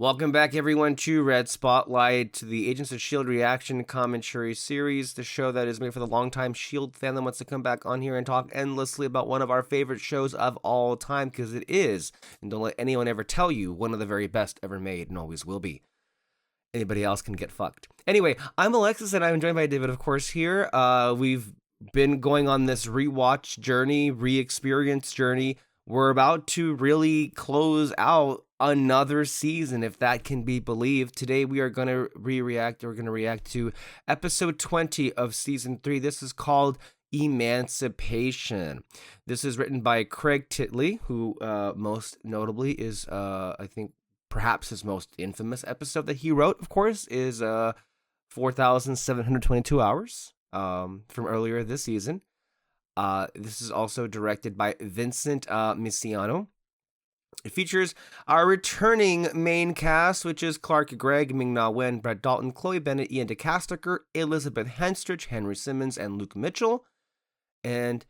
Welcome back, everyone, to Red Spotlight, to the Agents of S.H.I.E.L.D. reaction commentary series, the show that is made for the longtime S.H.I.E.L.D. fan that wants to come back on here and talk endlessly about one of our favorite shows of all time, because it is, and don't let anyone ever tell you, one of the very best ever made, and always will be. Anybody else can get fucked. Anyway, I'm Alexis, and I'm joined by David, of course, here. We've been going on this rewatch journey, re-experience journey. We're about to really close out another season, if that can be believed. Today we are going to react. We're going to react to episode 20 of season 3. This is called Emancipation. This is written by Craig Titley, who most notably is, I think, perhaps his most infamous episode that he wrote, of course, is 4,722 Hours from earlier this season. This is also directed by Vincent Misiano. It features our returning main cast, which is Clark Gregg, Ming-Na Wen, Brett Dalton, Chloe Bennett, Ian DeCastecker, Elizabeth Henstridge, Henry Simmons, and Luke Mitchell. And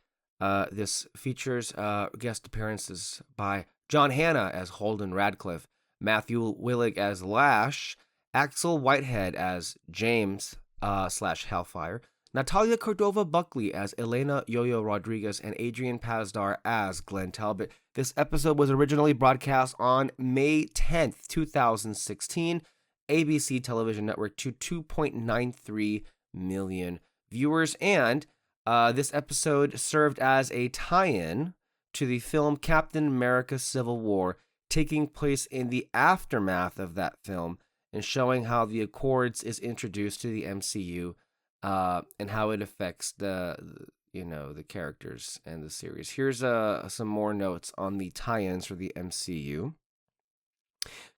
this features guest appearances by John Hannah as Holden Radcliffe, Matthew Willig as Lash, Axel Whitehead as James / Hellfire, Natalia Cordova-Buckley as Elena Yo-Yo Rodriguez, and Adrian Pazdar as Glenn Talbot. This episode was originally broadcast on May 10th, 2016, ABC Television Network, to 2.93 million viewers, and this episode served as a tie-in to the film Captain America Civil War, taking place in the aftermath of that film, and showing how the Accords is introduced to the MCU, and how it affects the characters and the series. Here's some more notes on the tie-ins for the MCU.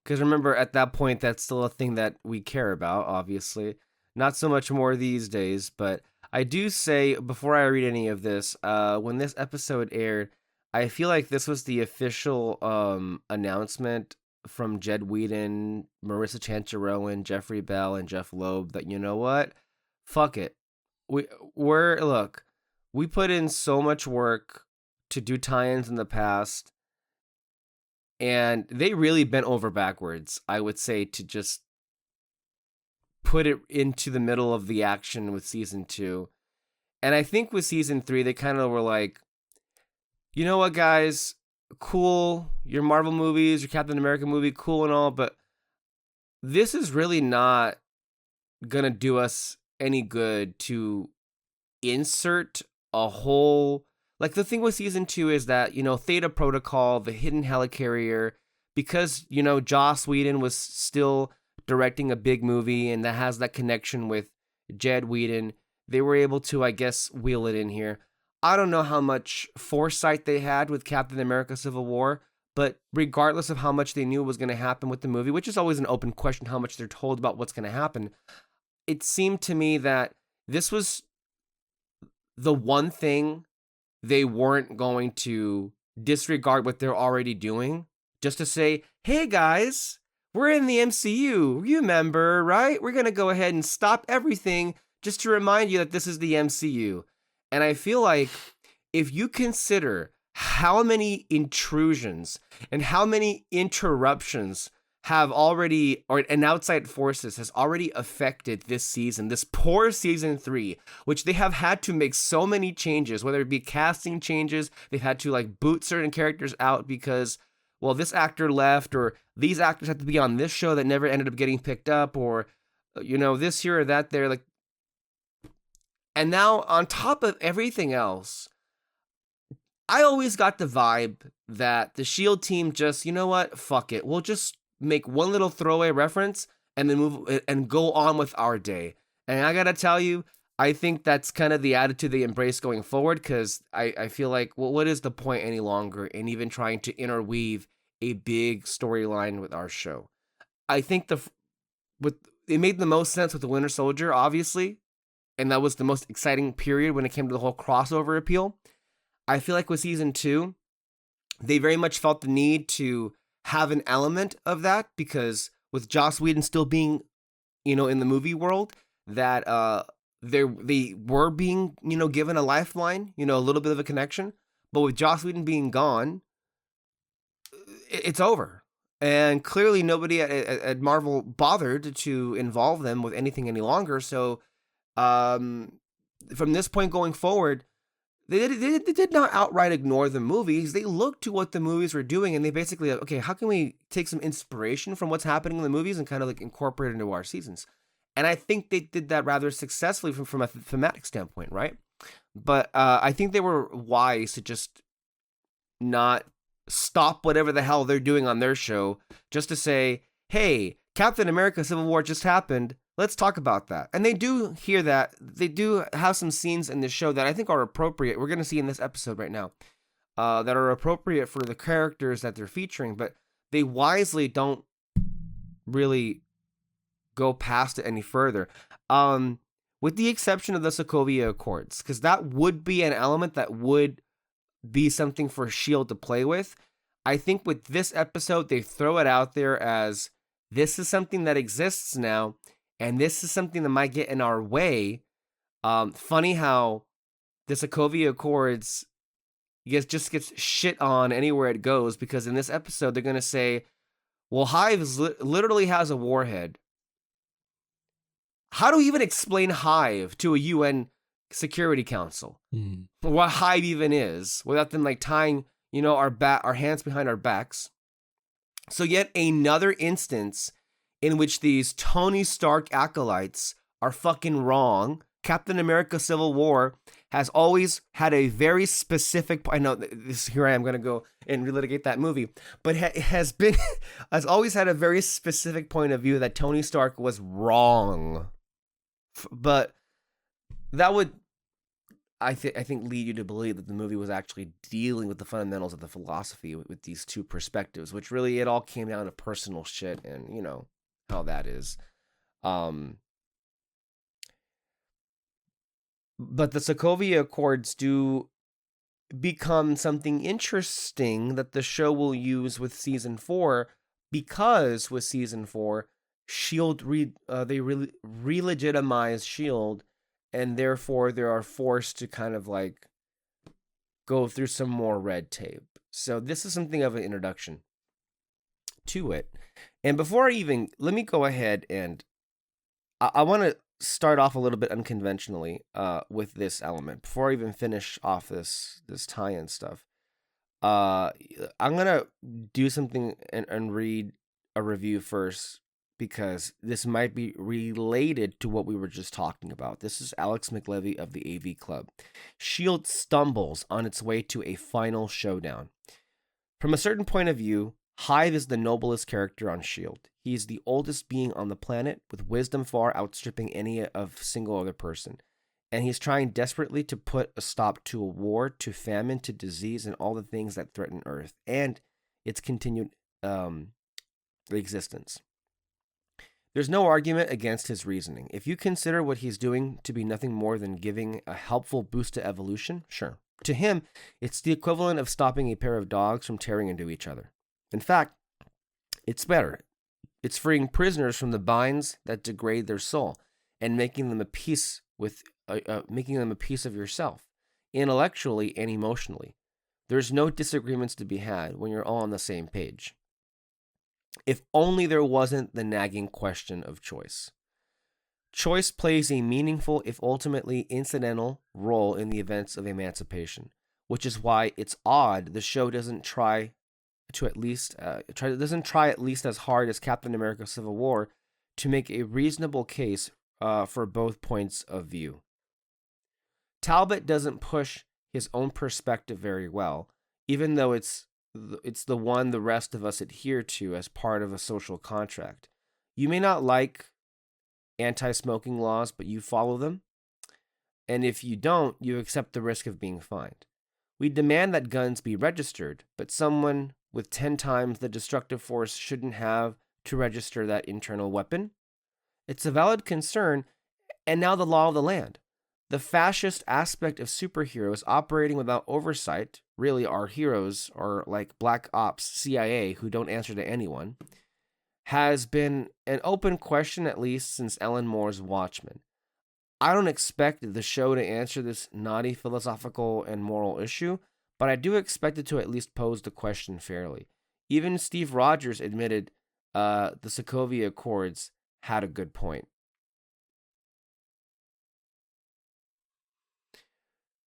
Because remember, at that point, that's still a thing that we care about, obviously. Not so much more these days, but I do say, before I read any of this, when this episode aired, I feel like this was the official announcement from Jed Whedon, Marissa Chancharoen, Jeffrey Bell, and Jeff Loeb that, you know what? Fuck it. We put in so much work to do tie-ins in the past, and they really bent over backwards, I would say, to just put it into the middle of the action with season 2. And I think with season 3, they kind of were like, you know what, guys? Cool, your Marvel movies, your Captain America movie, cool and all, but this is really not gonna do us any good to insert a whole, like, the thing with season 2 is that, Theta Protocol, the hidden helicarrier, because, Joss Whedon was still directing a big movie and that has that connection with Jed Whedon, they were able to, I guess, wheel it in here. I don't know how much foresight they had with Captain America Civil War, but regardless of how much they knew was going to happen with the movie, which is always an open question, how much they're told about what's going to happen, it seemed to me that this was the one thing they weren't going to disregard what they're already doing, just to say, hey guys, we're in the MCU, you remember, right? We're going to go ahead and stop everything just to remind you that this is the MCU. And I feel like if you consider how many intrusions and how many interruptions have already, and outside forces has already affected this season, this poor season 3, which they have had to make so many changes, whether it be casting changes, they've had to boot certain characters out because, well, this actor left, or these actors had to be on this show that never ended up getting picked up, or, this here or that there, and now on top of everything else, I always got the vibe that the S.H.I.E.L.D. team just, you know what, fuck it, we'll just make one little throwaway reference and then move and go on with our day. And I gotta tell you, I think that's kind of the attitude they embrace going forward, because I feel like, well, what is the point any longer in even trying to interweave a big storyline with our show? I think it made the most sense with the Winter Soldier, obviously, and that was the most exciting period when it came to the whole crossover appeal. I feel like with season 2, they very much felt the need to have an element of that, because with Joss Whedon still being, in the movie world, that they were being, given a lifeline, a little bit of a connection. But with Joss Whedon being gone, it's over. And clearly nobody at Marvel bothered to involve them with anything any longer. So from this point going forward, they did not outright ignore the movies. They looked to what the movies were doing, and they basically, okay, how can we take some inspiration from what's happening in the movies and kind of like incorporate it into our seasons? And I think they did that rather successfully from a thematic standpoint, right? But I think they were wise to just not stop whatever the hell they're doing on their show just to say, hey, Captain America Civil War just happened. Let's talk about that. And they do hear that. They do have some scenes in the show that I think are appropriate. We're going to see in this episode right now that are appropriate for the characters that they're featuring, but they wisely don't really go past it any further. With the exception of the Sokovia Accords, because that would be an element that would be something for S.H.I.E.L.D. to play with. I think with this episode, they throw it out there as this is something that exists now, and this is something that might get in our way. Funny how the Sokovia Accords just gets shit on anywhere it goes, because in this episode, they're going to say, well, Hive literally has a warhead. How do we even explain Hive to a UN Security Council? What Hive even is, without them like tying, our hands behind our backs. So yet another instance in which these Tony Stark acolytes are fucking wrong. Captain America Civil War has always had a very specific, I know this, here I am going to go and relitigate that movie, but has always had a very specific point of view that Tony Stark was wrong. But that would, I think, lead you to believe that the movie was actually dealing with the fundamentals of the philosophy with these two perspectives, which really it all came down to personal shit, and you know how that is. But the Sokovia Accords do become something interesting that the show will use with season 4, because with season 4, S.H.I.E.L.D. they really re-legitimize S.H.I.E.L.D., and therefore they are forced to kind of like go through some more red tape. So this is something of an introduction to it. And before let me go ahead and I want to start off a little bit unconventionally with this element before I even finish off this tie-in stuff. I'm gonna do something and read a review first, because this might be related to what we were just talking about. This is Alex McLevy of the AV Club. S.H.I.E.L.D. stumbles on its way to a final showdown. From a certain point of view, Hive is the noblest character on S.H.I.E.L.D. He is the oldest being on the planet, with wisdom far outstripping any of single other person. And he's trying desperately to put a stop to a war, to famine, to disease, and all the things that threaten Earth and its continued existence. There's no argument against his reasoning. If you consider what he's doing to be nothing more than giving a helpful boost to evolution, sure. To him, it's the equivalent of stopping a pair of dogs from tearing into each other. In fact, it's better. It's freeing prisoners from the binds that degrade their soul and making them a piece of yourself, intellectually and emotionally. There's no disagreements to be had when you're all on the same page. If only there wasn't the nagging question of choice. Choice plays a meaningful, if ultimately incidental, role in the events of Emancipation, which is why it's odd the show doesn't try at least as hard as Captain America Civil War to make a reasonable case for both points of view. Talbot doesn't push his own perspective very well, even though it's the one the rest of us adhere to as part of a social contract. You may not like anti-smoking laws, but you follow them. And if you don't, you accept the risk of being fined. We demand that guns be registered, but someone with 10 times the destructive force shouldn't have to register that internal weapon. It's a valid concern, and now the law of the land. The fascist aspect of superheroes operating without oversight, really our heroes are like Black Ops, CIA, who don't answer to anyone, has been an open question at least since Ellen Moore's Watchmen. I don't expect the show to answer this knotty philosophical and moral issue, but I do expect it to at least pose the question fairly. Even Steve Rogers admitted the Sokovia Accords had a good point.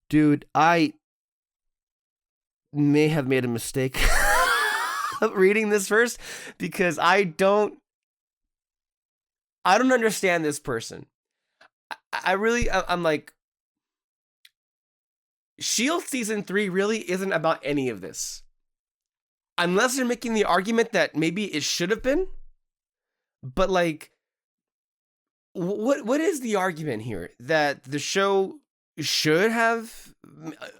Dude, I may have made a mistake reading this first because I don't understand this person. I'm like, S.H.I.E.L.D. Season 3 really isn't about any of this. Unless they're making the argument that maybe it should have been. But, like, what is the argument here? That the show should have...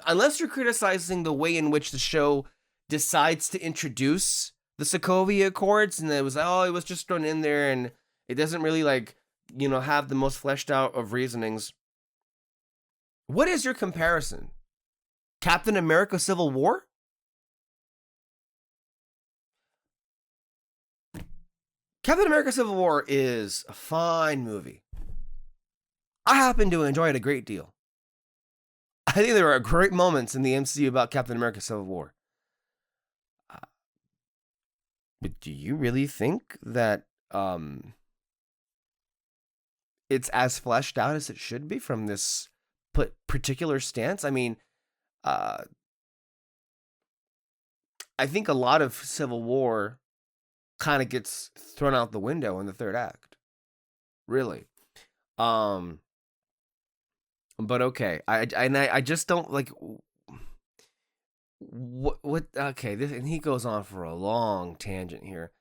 Unless you're criticizing the way in which the show decides to introduce the Sokovia Accords, and it was just thrown in there, and it doesn't really, like, have the most fleshed out of reasonings. What is your comparison? Captain America Civil War? Captain America Civil War is a fine movie. I happen to enjoy it a great deal. I think there are great moments in the MCU about Captain America Civil War. But do you really think that it's as fleshed out as it should be from this particular stance? I mean, I think a lot of Civil War kind of gets thrown out the window in the third act. Really. But okay. I just don't like what okay, this, and he goes on for a long tangent here.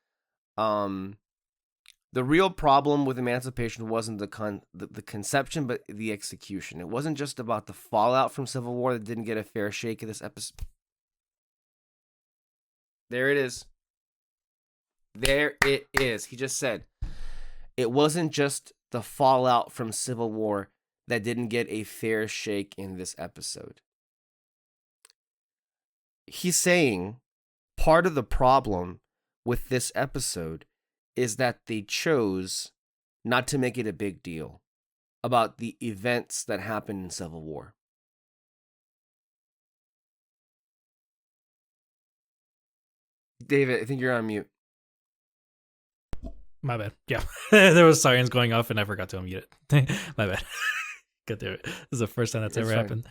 The real problem with Emancipation wasn't the conception, but the execution. It wasn't just about the fallout from Civil War that didn't get a fair shake in this episode. There it is. There it is. He just said, it wasn't just the fallout from Civil War that didn't get a fair shake in this episode. He's saying part of the problem with this episode is that they chose not to make it a big deal about the events that happened in Civil War. David, I think you're on mute. My bad. Yeah. There was sirens going off and I forgot to unmute it. My bad. Get there. This is the first time that's ever happened.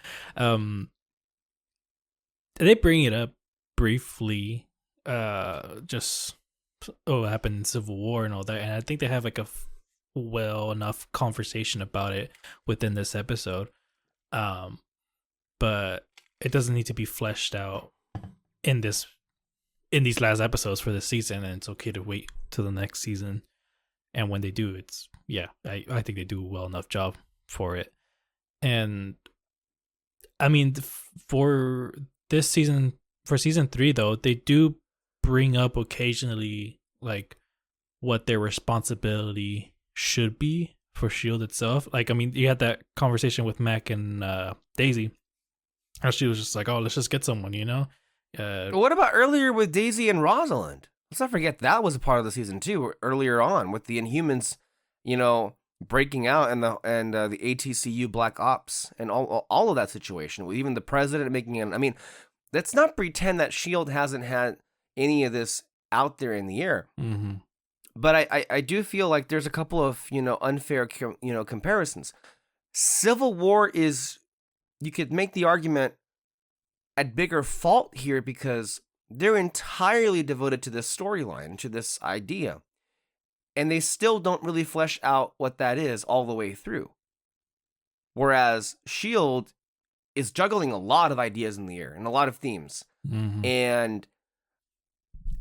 They bring it up briefly, just what happened in Civil War and all that, and I think they have like a well enough conversation about it within this episode, but it doesn't need to be fleshed out in these last episodes for this season, and it's okay to wait till the next season. And when they do, it's I think they do a well enough job for it. And I mean, for this season, for season 3 though, they do bring up occasionally like what their responsibility should be for S.H.I.E.L.D. itself. Like, I mean, you had that conversation with Mac and Daisy, how she was just like, oh, let's just get someone, What about earlier with Daisy and Rosalind? Let's not forget that was a part of the season too. Earlier on with the Inhumans, breaking out and the ATCU Black Ops and all of that situation. With even the president making it. I mean, let's not pretend that S.H.I.E.L.D. hasn't had any of this out there in the air. Mm-hmm. But I do feel like there's a couple of unfair comparisons. Civil War is, you could make the argument, at bigger fault here because they're entirely devoted to this storyline, to this idea. And they still don't really flesh out what that is all the way through. Whereas S.H.I.E.L.D. is juggling a lot of ideas in the air and a lot of themes. Mm-hmm. And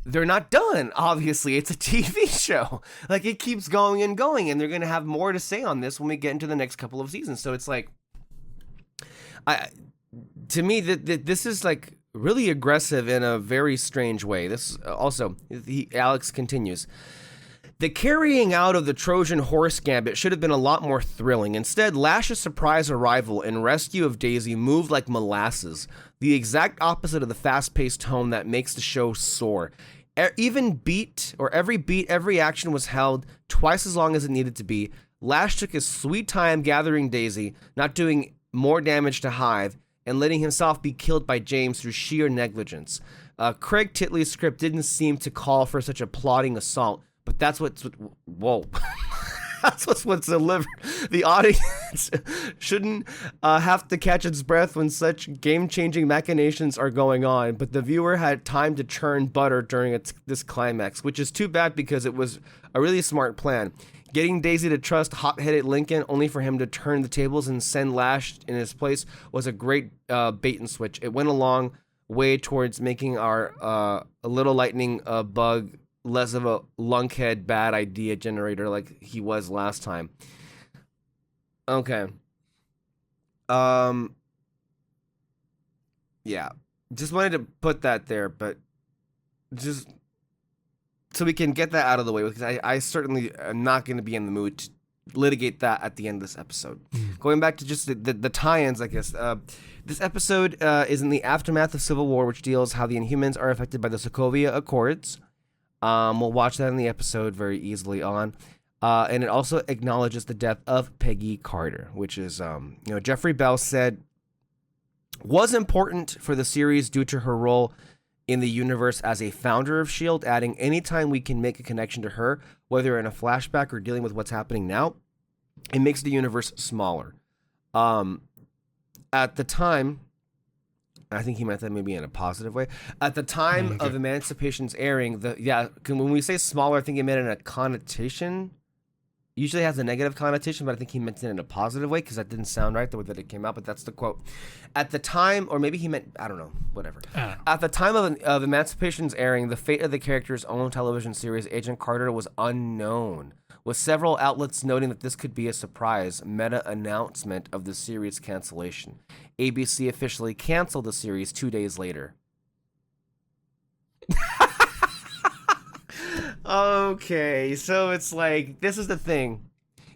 they're not done, obviously. It's a TV show. Like, it keeps going and going, and they're going to have more to say on this when we get into the next couple of seasons. So it's like, to me, this is like really aggressive in a very strange way. This also, Alex continues. The carrying out of the Trojan horse gambit should have been a lot more thrilling. Instead, Lash's surprise arrival and rescue of Daisy moved like molasses, the exact opposite of the fast-paced tone that makes the show soar. Every beat, every action was held twice as long as it needed to be. Lash took his sweet time gathering Daisy, not doing more damage to Hive, and letting himself be killed by James through sheer negligence. Craig Titley's script didn't seem to call for such a plotting assault, but that's what's whoa. That's what's delivered. The audience shouldn't have to catch its breath when such game-changing machinations are going on, but the viewer had time to churn butter during this climax, which is too bad because it was a really smart plan. Getting Daisy to trust hot-headed Lincoln only for him to turn the tables and send Lash in his place was a great bait and switch. It went a long way towards making our a little lightning bug less of a lunkhead bad idea generator like he was last time. Okay. Yeah. Just wanted to put that there, but just so we can get that out of the way, because I certainly am not going to be in the mood to litigate that at the end of this episode. Going back to just the tie-ins, I guess. This episode is in the aftermath of Civil War, which deals how the Inhumans are affected by the Sokovia Accords. We'll watch that in the episode very easily on. And it also acknowledges the death of Peggy Carter, which is, Jeffrey Bell said was important for the series due to her role in the universe as a founder of S.H.I.E.L.D., adding anytime we can make a connection to her, whether in a flashback or dealing with what's happening now, it makes the universe smaller. At the time, I think he meant that maybe in a positive way. At the time of Emancipation's airing, when we say smaller, I think he meant in a connotation. Usually has a negative connotation, but I think he meant it in a positive way because that didn't sound right the way that it came out, but that's the quote. At the time, or maybe he meant, I don't know, whatever. At the time of Emancipation's airing, the fate of the character's own television series, Agent Carter, was unknown, with several outlets noting that this could be a surprise meta announcement of the series cancellation. ABC officially canceled the series 2 days later. Okay, so it's like, this is the thing.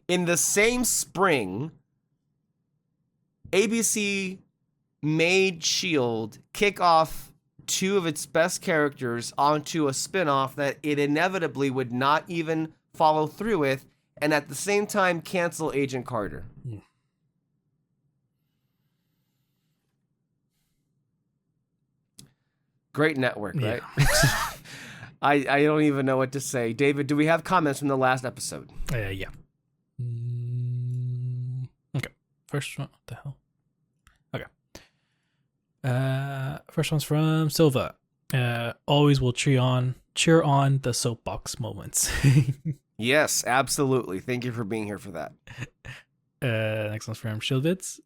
In the same spring, ABC made S.H.I.E.L.D. kick off two of its best characters onto a spinoff that it inevitably would not even follow through with, and at the same time cancel Agent Carter. Great network, right? I don't even know what to say. David, do we have comments from the last episode? Yeah. Okay. First one, what the hell? Okay. First one's from Silva. Always will cheer on the soapbox moments. Yes, absolutely. Thank you for being here for that. Next one's from Shilvitz.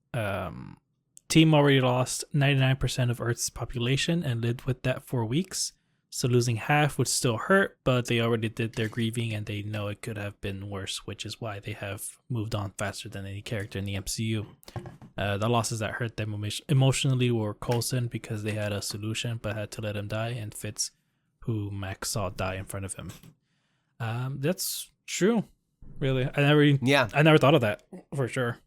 Team already lost 99% of Earth's population and lived with that for weeks. So losing half would still hurt, but they already did their grieving and they know it could have been worse, which is why they have moved on faster than any character in the MCU. The losses that hurt them emotionally were Coulson because they had a solution but had to let him die, and Fitz, who Max saw die in front of him. That's true, really. I never thought of that for sure.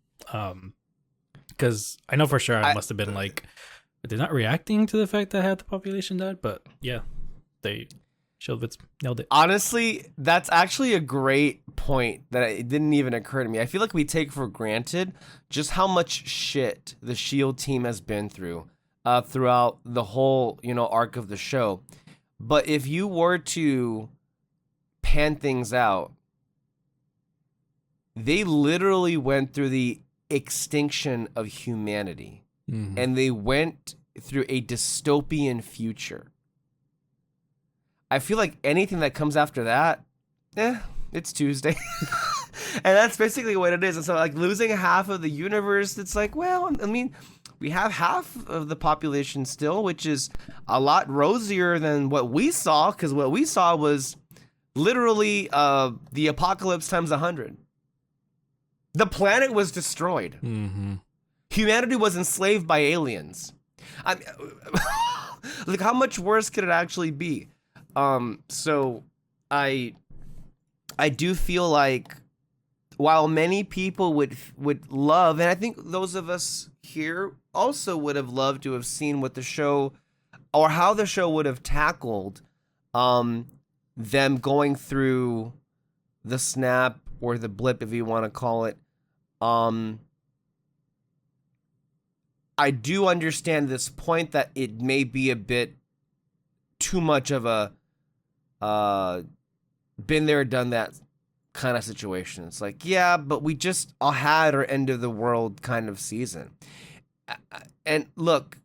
Because I know for sure I must have been like, they're not reacting to the fact that half the population died, but yeah. Shilvitz nailed it. Honestly, that's actually a great point that it didn't even occur to me. I feel like we take for granted just how much shit the S.H.I.E.L.D. team has been through throughout the whole, arc of the show. But if you were to pan things out, they literally went through the extinction of humanity. Mm-hmm. And they went through a dystopian future. I feel like anything that comes after that, it's Tuesday. And that's basically what it is. And so, like, losing half of the universe, it's like, well, I mean, we have half of the population still, which is a lot rosier than what we saw, because what we saw was literally the apocalypse times 100. The planet was destroyed. Mm-hmm. Humanity was enslaved by aliens. Like, how much worse could it actually be? So I do feel like while many people would love, and I think those of us here also would have loved to have seen what the show, or how the show would have tackled them going through the snap or the blip, if you want to call it. I do understand this point that it may be a bit too much of a been there, done that kind of situation. It's like, yeah, but we just all had our end of the world kind of season. And look,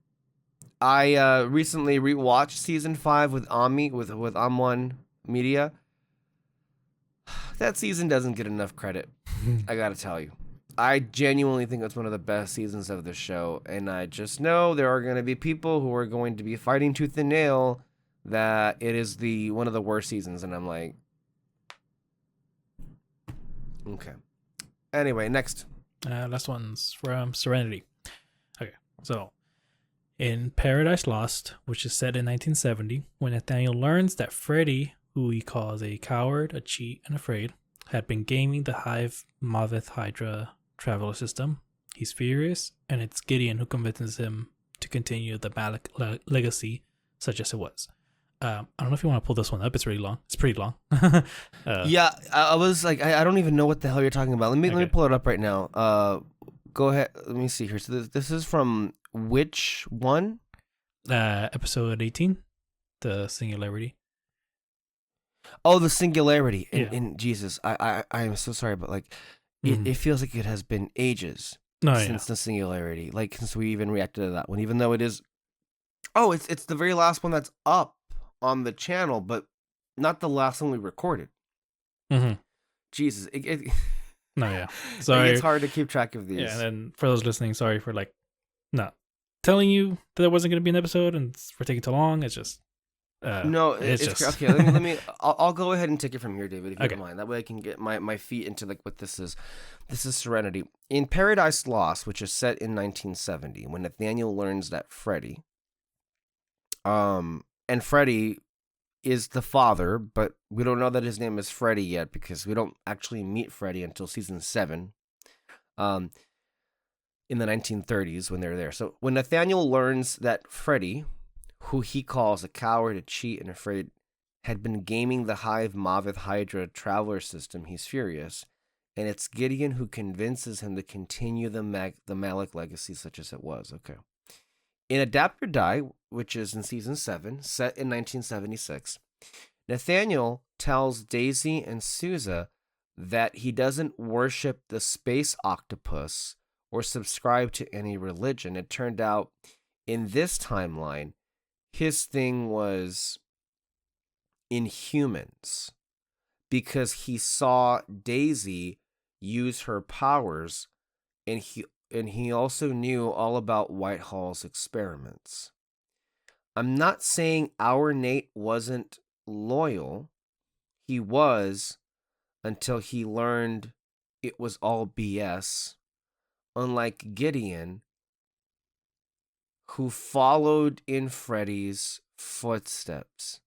I recently rewatched season 5 with Ami with Am1 Media. That season doesn't get enough credit. I gotta tell you. I genuinely think it's one of the best seasons of the show, and I just know there are going to be people who are going to be fighting tooth and nail that it is one of the worst seasons, and I'm like, okay. Anyway, next. Last one's from Serenity. Okay, so in Paradise Lost, which is set in 1970, when Nathaniel learns that Freddy, who he calls a coward, a cheat, and afraid, had been gaming the Hive Maveth Hydra traveler system, he's furious, and it's Gideon who convinces him to continue the Malik legacy, such as it was. I don't know if you want to pull this one up. It's really long. It's pretty long. Yeah, I was like, I don't even know what the hell you're talking about. Let me pull it up right now. Go ahead. Let me see here. So this is from which one? Episode 18, the Singularity. Oh, the Singularity. In Jesus, I am so sorry, but like, it feels like it has been ages since the Singularity. Like since we even reacted to that one, even though it is. Oh, it's the very last one that's up on the channel, but not the last one we recorded. Mm-hmm. Jesus, no, yeah. Sorry, it's hard to keep track of these. Yeah, and then for those listening, sorry for like not telling you that there wasn't going to be an episode and for taking too long. It's just no, it's just okay. Let me. I'll go ahead and take it from here, David, if you don't mind. That way, I can get my feet into like what this is. This is Serenity in Paradise Lost, which is set in 1970, when Nathaniel learns that Freddy, and Freddy is the father, but we don't know that his name is Freddy yet because we don't actually meet Freddy until season 7, in the 1930s when they're there. So when Nathaniel learns that Freddy, who he calls a coward, a cheat, and afraid, had been gaming the Hive Maveth Hydra traveler system, he's furious, and it's Gideon who convinces him to continue the Malik legacy such as it was. Okay. In Adapt or Die, which is in season 7, set in 1976, Nathaniel tells Daisy and Sousa that he doesn't worship the space octopus or subscribe to any religion. It turned out in this timeline, his thing was Inhumans, because he saw Daisy use her powers, and he also knew all about Whitehall's experiments. I'm not saying our Nate wasn't loyal. He was, until he learned it was all BS, unlike Gideon, who followed in Freddy's footsteps.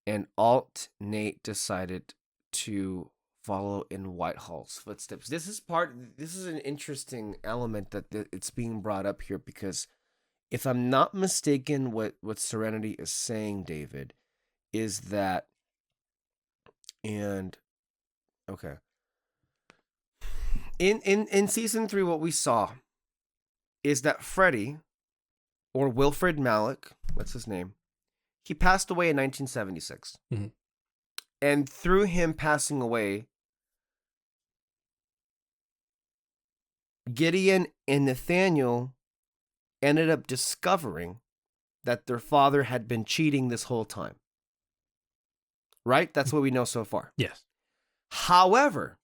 And Alt Nate decided to follow in Whitehall's footsteps. This is an interesting element that it's being brought up here, because if I'm not mistaken, what Serenity is saying, David, is that, and okay, in season 3, what we saw is that Freddy, or Wilfred Malik, that's his name, he passed away in 1976. Mm-hmm. And through him passing away, Gideon and Nathaniel ended up discovering that their father had been cheating this whole time. Right? That's what we know so far. Yes. However,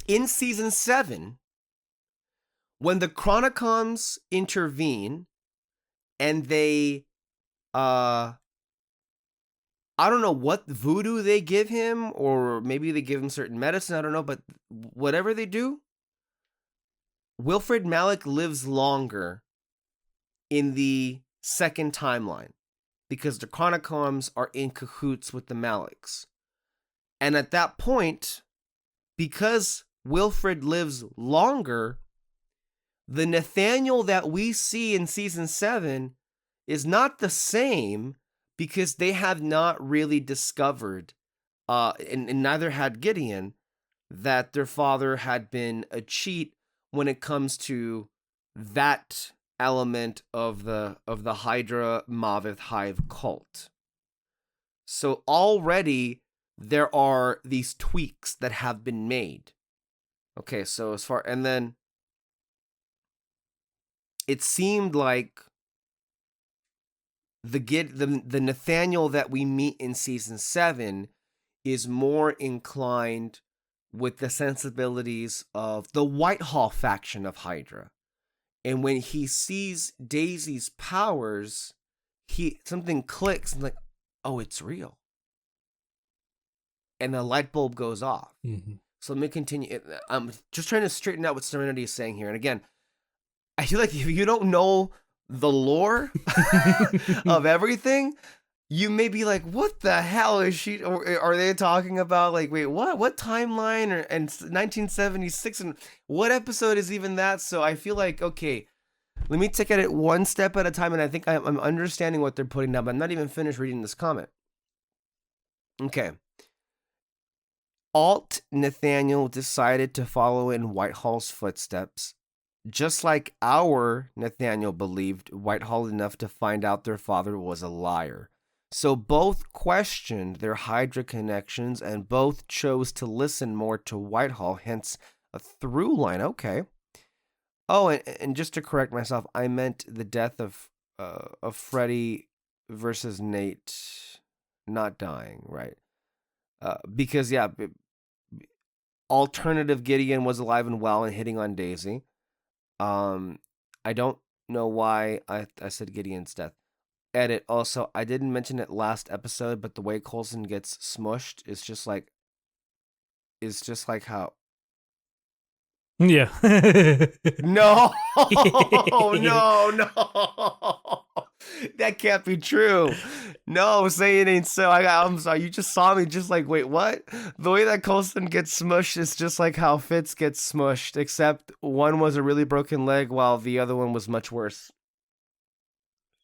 in season 7, when the Chronicons intervene and they, I don't know what voodoo they give him, or maybe they give him certain medicine, I don't know, but whatever they do, Wilfred Malik lives longer in the second timeline because the Chronicons are in cahoots with the Maliks. And at that point, because Wilfred lives longer, the Nathaniel that we see in season 7 is not the same, because they have not really discovered, and neither had Gideon, that their father had been a cheat when it comes to that element of the Hydra Mavith Hive cult. So already there are these tweaks that have been made. Okay, so and then it seemed like the Nathaniel that we meet in season 7 is more inclined with the sensibilities of the Whitehall faction of Hydra. And when he sees Daisy's powers, something clicks and like, oh, it's real. And the light bulb goes off. Mm-hmm. So let me continue. I'm just trying to straighten out what Serenity is saying here. And again, I feel like if you don't know the lore of everything, you may be like, what the hell is she, or are they talking about? Like, wait, what timeline, and 1976, and what episode is even that? So I feel like, okay, let me take it one step at a time, and I think I'm understanding what they're putting down, but I'm not even finished reading this comment. Okay. Alt Nathaniel decided to follow in Whitehall's footsteps, just like our Nathaniel believed Whitehall enough to find out their father was a liar. So both questioned their Hydra connections and both chose to listen more to Whitehall, hence a through line. Okay. Oh, and just to correct myself, I meant the death of Freddy versus Nate not dying, right? Because, yeah, alternative Gideon was alive and well and hitting on Daisy. I don't know why I said Gideon's death. Edit. Also, I didn't mention it last episode, but the way Coulson gets smushed is just like how. Yeah. No, no, that can't be true. No, say it ain't so. I'm sorry. You just saw me just like, wait, what? The way that Coulson gets smushed is just like how Fitz gets smushed, except one was a really broken leg while the other one was much worse.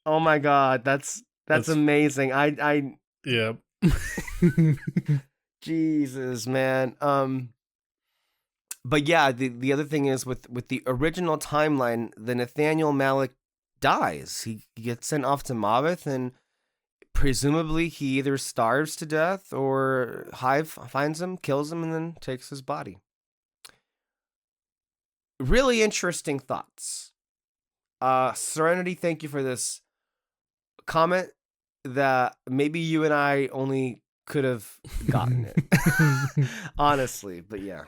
Oh my God, that's amazing. I yeah. Jesus, man. But yeah, the other thing is with the original timeline, the Nathaniel Malik dies. He gets sent off to Mavith, and presumably he either starves to death or Hive finds him, kills him, and then takes his body. Really interesting thoughts. Serenity, thank you for this comment that maybe you and I only could have gotten it. Honestly, but yeah.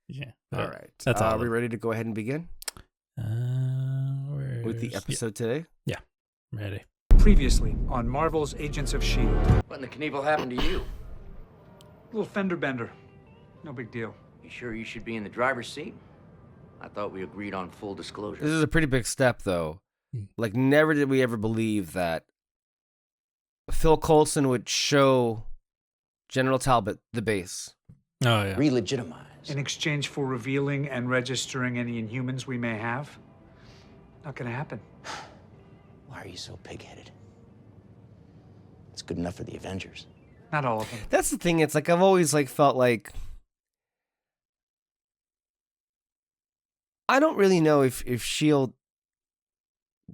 Yeah. All right. That's all. Are we ready to go ahead and begin with the episode today? Yeah. Ready. Previously on Marvel's Agents of S.H.I.E.L.D. What in the Knievel happened to you? Little fender bender. No big deal. You sure you should be in the driver's seat? I thought we agreed on full disclosure. This is a pretty big step, though. Like, never did we ever believe that Phil Coulson would show General Talbot the base. Oh, yeah. Re-legitimize. In exchange for revealing and registering any Inhumans we may have? Not gonna happen. Why are you so pig-headed? It's good enough for the Avengers. Not all of them. That's the thing. It's like I've always like felt like I don't really know if S.H.I.E.L.D.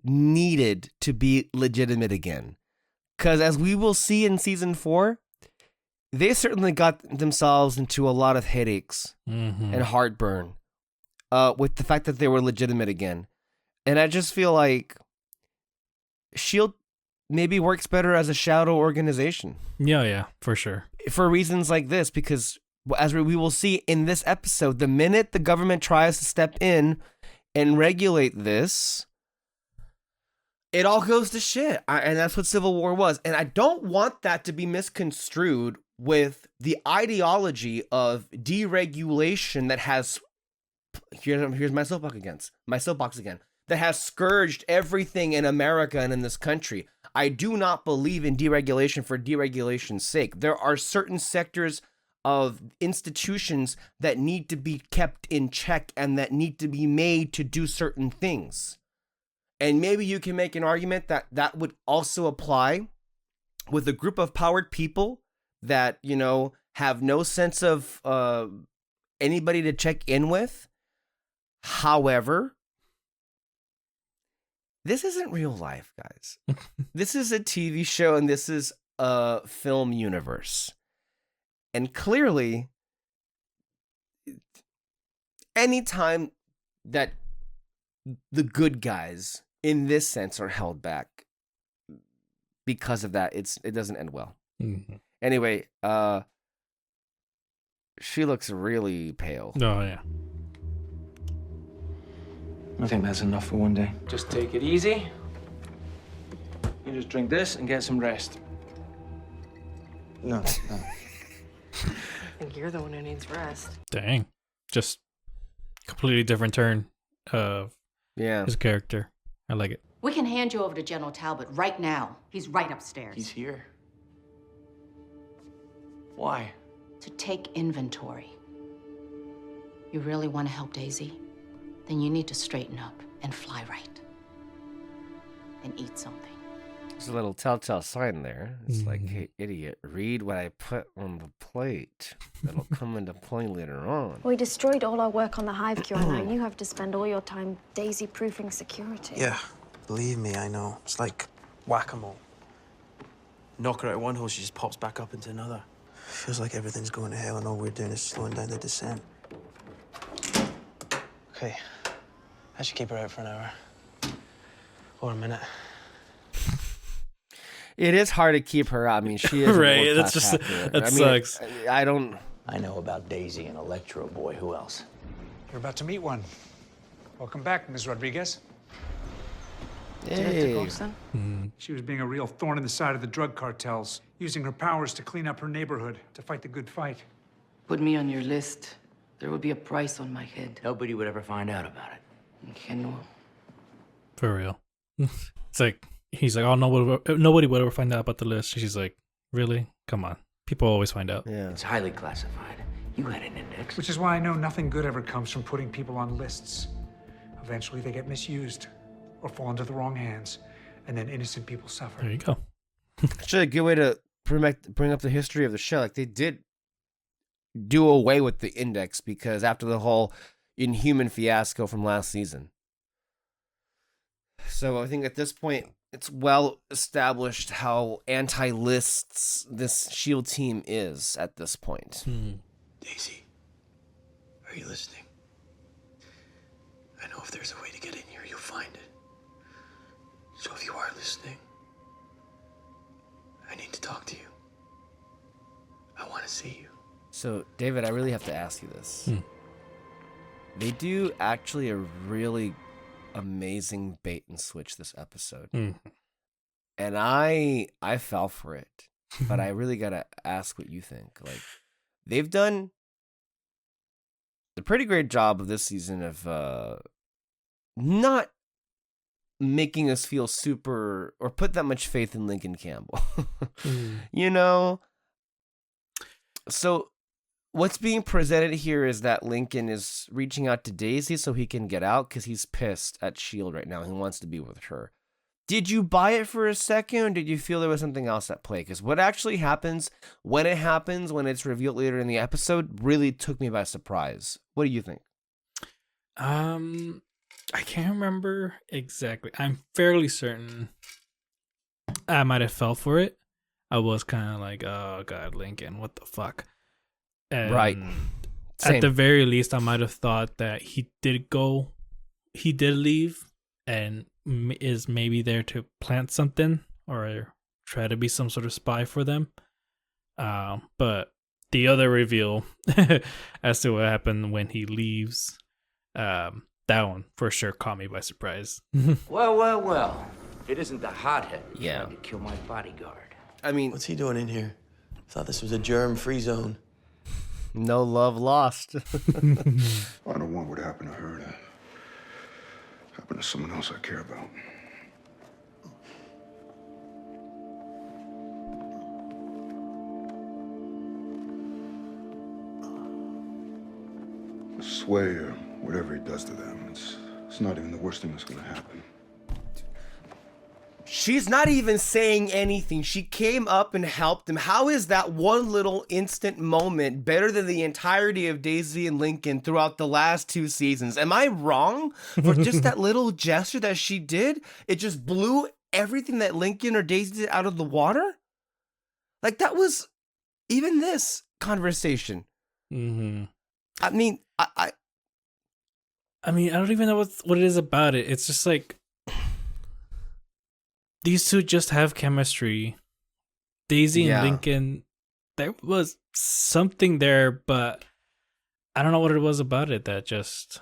needed to be legitimate again. Because as we will see in season 4, they certainly got themselves into a lot of headaches and heartburn with the fact that they were legitimate again. And I just feel like S.H.I.E.L.D. maybe works better as a shadow organization. Yeah, for sure. For reasons like this, because as we will see in this episode, the minute the government tries to step in and regulate this, it all goes to shit. And that's what Civil War was. And I don't want that to be misconstrued with the ideology of deregulation that has, here's my soapbox again, that has scourged everything in America and in this country. I do not believe in deregulation for deregulation's sake. There are certain sectors of institutions that need to be kept in check and that need to be made to do certain things. And maybe you can make an argument that that would also apply with a group of powered people that, you know, have no sense of anybody to check in with. However, this isn't real life, guys. This is a TV show and this is a film universe. And clearly, anytime that the good guys in this sense are held back because of that, it doesn't end well. Mm-hmm. Anyway, she looks really pale. Oh yeah. I think that's enough for one day. Just take it easy. You just drink this and get some rest. No. I think you're the one who needs rest. Dang. Just completely different turn of Yeah. his character. I like it. We can hand you over to General Talbot right now. He's right upstairs. He's here. Why? To take inventory. You really want to help Daisy? Then you need to straighten up and fly right. And eat something. There's a little telltale sign there. It's like, hey, idiot, read what I put on the plate. That'll come into play later on. We destroyed all our work on the hive cure. Now you have to spend all your time daisy-proofing security. Yeah, believe me, I know. It's like whack-a-mole. Knock her out of one hole, she just pops back up into another. Feels like everything's going to hell and all we're doing is slowing down the descent. Okay, I should keep her out for an hour. Or a minute. It is hard to keep her out. I mean, she is Right, a that's just- hacker. that I mean, sucks. I don't. I know about Daisy and Electro Boy. Who else? You're about to meet one. Welcome back, Ms. Rodriguez. Detective Hey. Olson? She was being a real thorn in the side of the drug cartels, using her powers to clean up her neighborhood, to fight the good fight. Put me on your list. There would be a price on my head. Nobody would ever find out about it. Ingenuo. For real. It's like he's like, oh, nobody would ever find out about the list. She's like, really? Come on. People always find out. Yeah. It's highly classified. You had an index. Which is why I know nothing good ever comes from putting people on lists. Eventually they get misused or fall into the wrong hands, and then innocent people suffer. There you go. Actually, a good way to bring up the history of the show. Like, they did do away with the index because after the whole Inhuman fiasco from last season. So I think at this point, it's well established how anti-lists this SHIELD team is at this point. Daisy, are you listening? I know if there's a way to get in here, you'll find it. So if you are listening, I need to talk to you. I want to see you. So, David, I really have to ask you this. They do actually a really amazing bait and switch this episode. And I fell for it. But I really got to ask what you think. Like, they've done a pretty great job of this season of not making us feel super or put that much faith in Lincoln Campbell. You know? So what's being presented here is that Lincoln is reaching out to Daisy so he can get out because he's pissed at S.H.I.E.L.D. right now. He wants to be with her. Did you buy it for a second, or did you feel there was something else at play? Because what actually happens, when it's revealed later in the episode, really took me by surprise. What do you think? I can't remember exactly. I'm fairly certain I might have fell for it. I was kind of like, oh god, Lincoln, what the fuck? And Right. At Same. the very least, I might have thought that he did leave, and is maybe there to plant something or try to be some sort of spy for them. But the other reveal as to what happened when he leaves, that one for sure caught me by surprise. Well. If it isn't the hothead who Yeah. tried to kill my bodyguard. I mean, What's he doing in here? Thought this was a germ-free zone. no love lost. I don't want what happened to her to happen to someone else I care about. I swear, whatever he does to them, it's not even the worst thing that's gonna happen. She's not even saying anything. She came up and helped him. How is that one little instant moment better than the entirety of Daisy and Lincoln throughout the last 2 seasons? Am I wrong for just that little gesture that she did? It just blew everything that Lincoln or Daisy did out of the water? Like, that was even this conversation. Mm-hmm. I mean, I don't even know what it is about it. It's just like these two just have chemistry. Daisy and Lincoln, there was something there, but I don't know what it was about it that just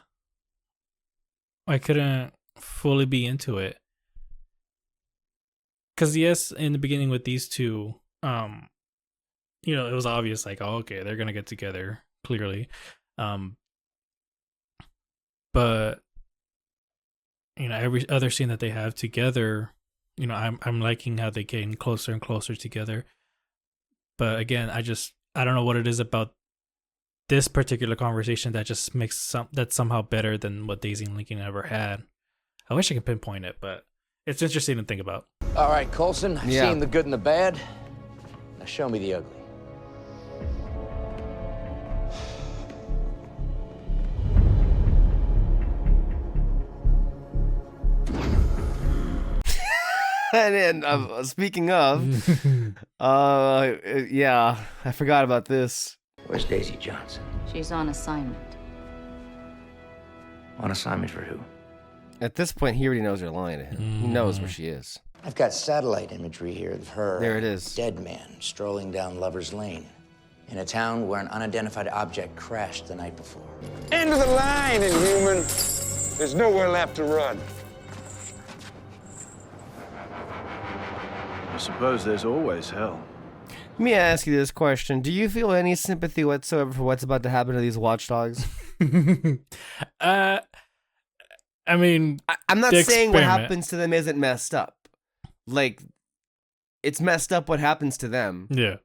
I couldn't fully be into it. Because yes, in the beginning with these two, it was obvious, like, oh, okay, they're gonna get together, clearly. But every other scene that they have together, I'm liking how they getting closer and closer together. But again, I don't know what it is about this particular conversation that just makes that's somehow better than what Daisy and Lincoln ever had. I wish I could pinpoint it, but it's interesting to think about. All right, Coulson, I've seen the good and the bad. Now show me the ugly. And speaking of, yeah, I forgot about this. Where's Daisy Johnson? She's on assignment. On assignment for who? At this point, he already knows they're lying to him. He knows where she is. I've got satellite imagery here of her. There it is. Dead man strolling down Lover's Lane in a town where an unidentified object crashed the night before. End of the line, Inhuman. There's nowhere left to run. I suppose there's always hell. Let me ask you this question. Do you feel any sympathy whatsoever for what's about to happen to these watchdogs? I mean, I'm not saying what happens to them isn't messed up. Like, it's messed up what happens to them. Yeah.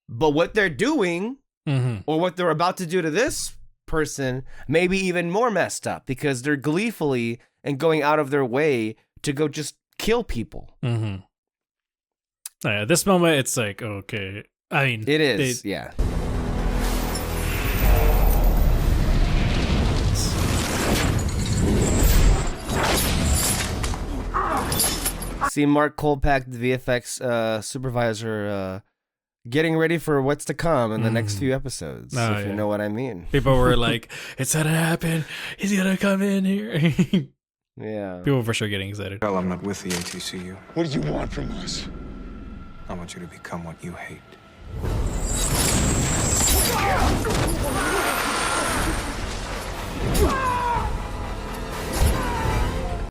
But what they're doing, or what they're about to do to this person, may be even more messed up because they're gleefully and going out of their way to go just kill people. Mm-hmm. At this moment, it's like, okay. I mean, it is, yeah. See Mark Kolpak, the VFX supervisor, getting ready for what's to come in the next few episodes, if you know what I mean. People were like, it's gonna happen. He's gonna come in here. Yeah. People were for sure getting excited. Well, I'm not with the ATCU. What do you want from us? I want you to become what you hate.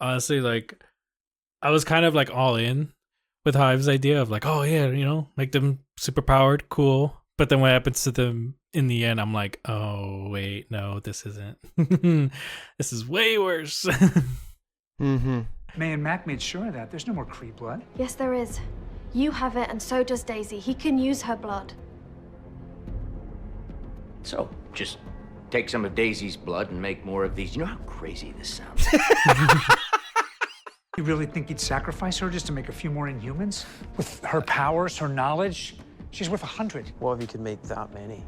Honestly, like, I was kind of like all in with Hive's idea of like, oh yeah, make them super powered, cool. But then what happens to them in the end, I'm like, oh wait, no, this isn't. This is way worse. May and Mac made sure of that. There's no more Kree blood. Yes, there is. You have it, and so does Daisy. He can use her blood. So, just take some of Daisy's blood and make more of these. You know how crazy this sounds? You really think he'd sacrifice her just to make a few more Inhumans? With her powers, her knowledge, she's worth 100. What if you could make that many?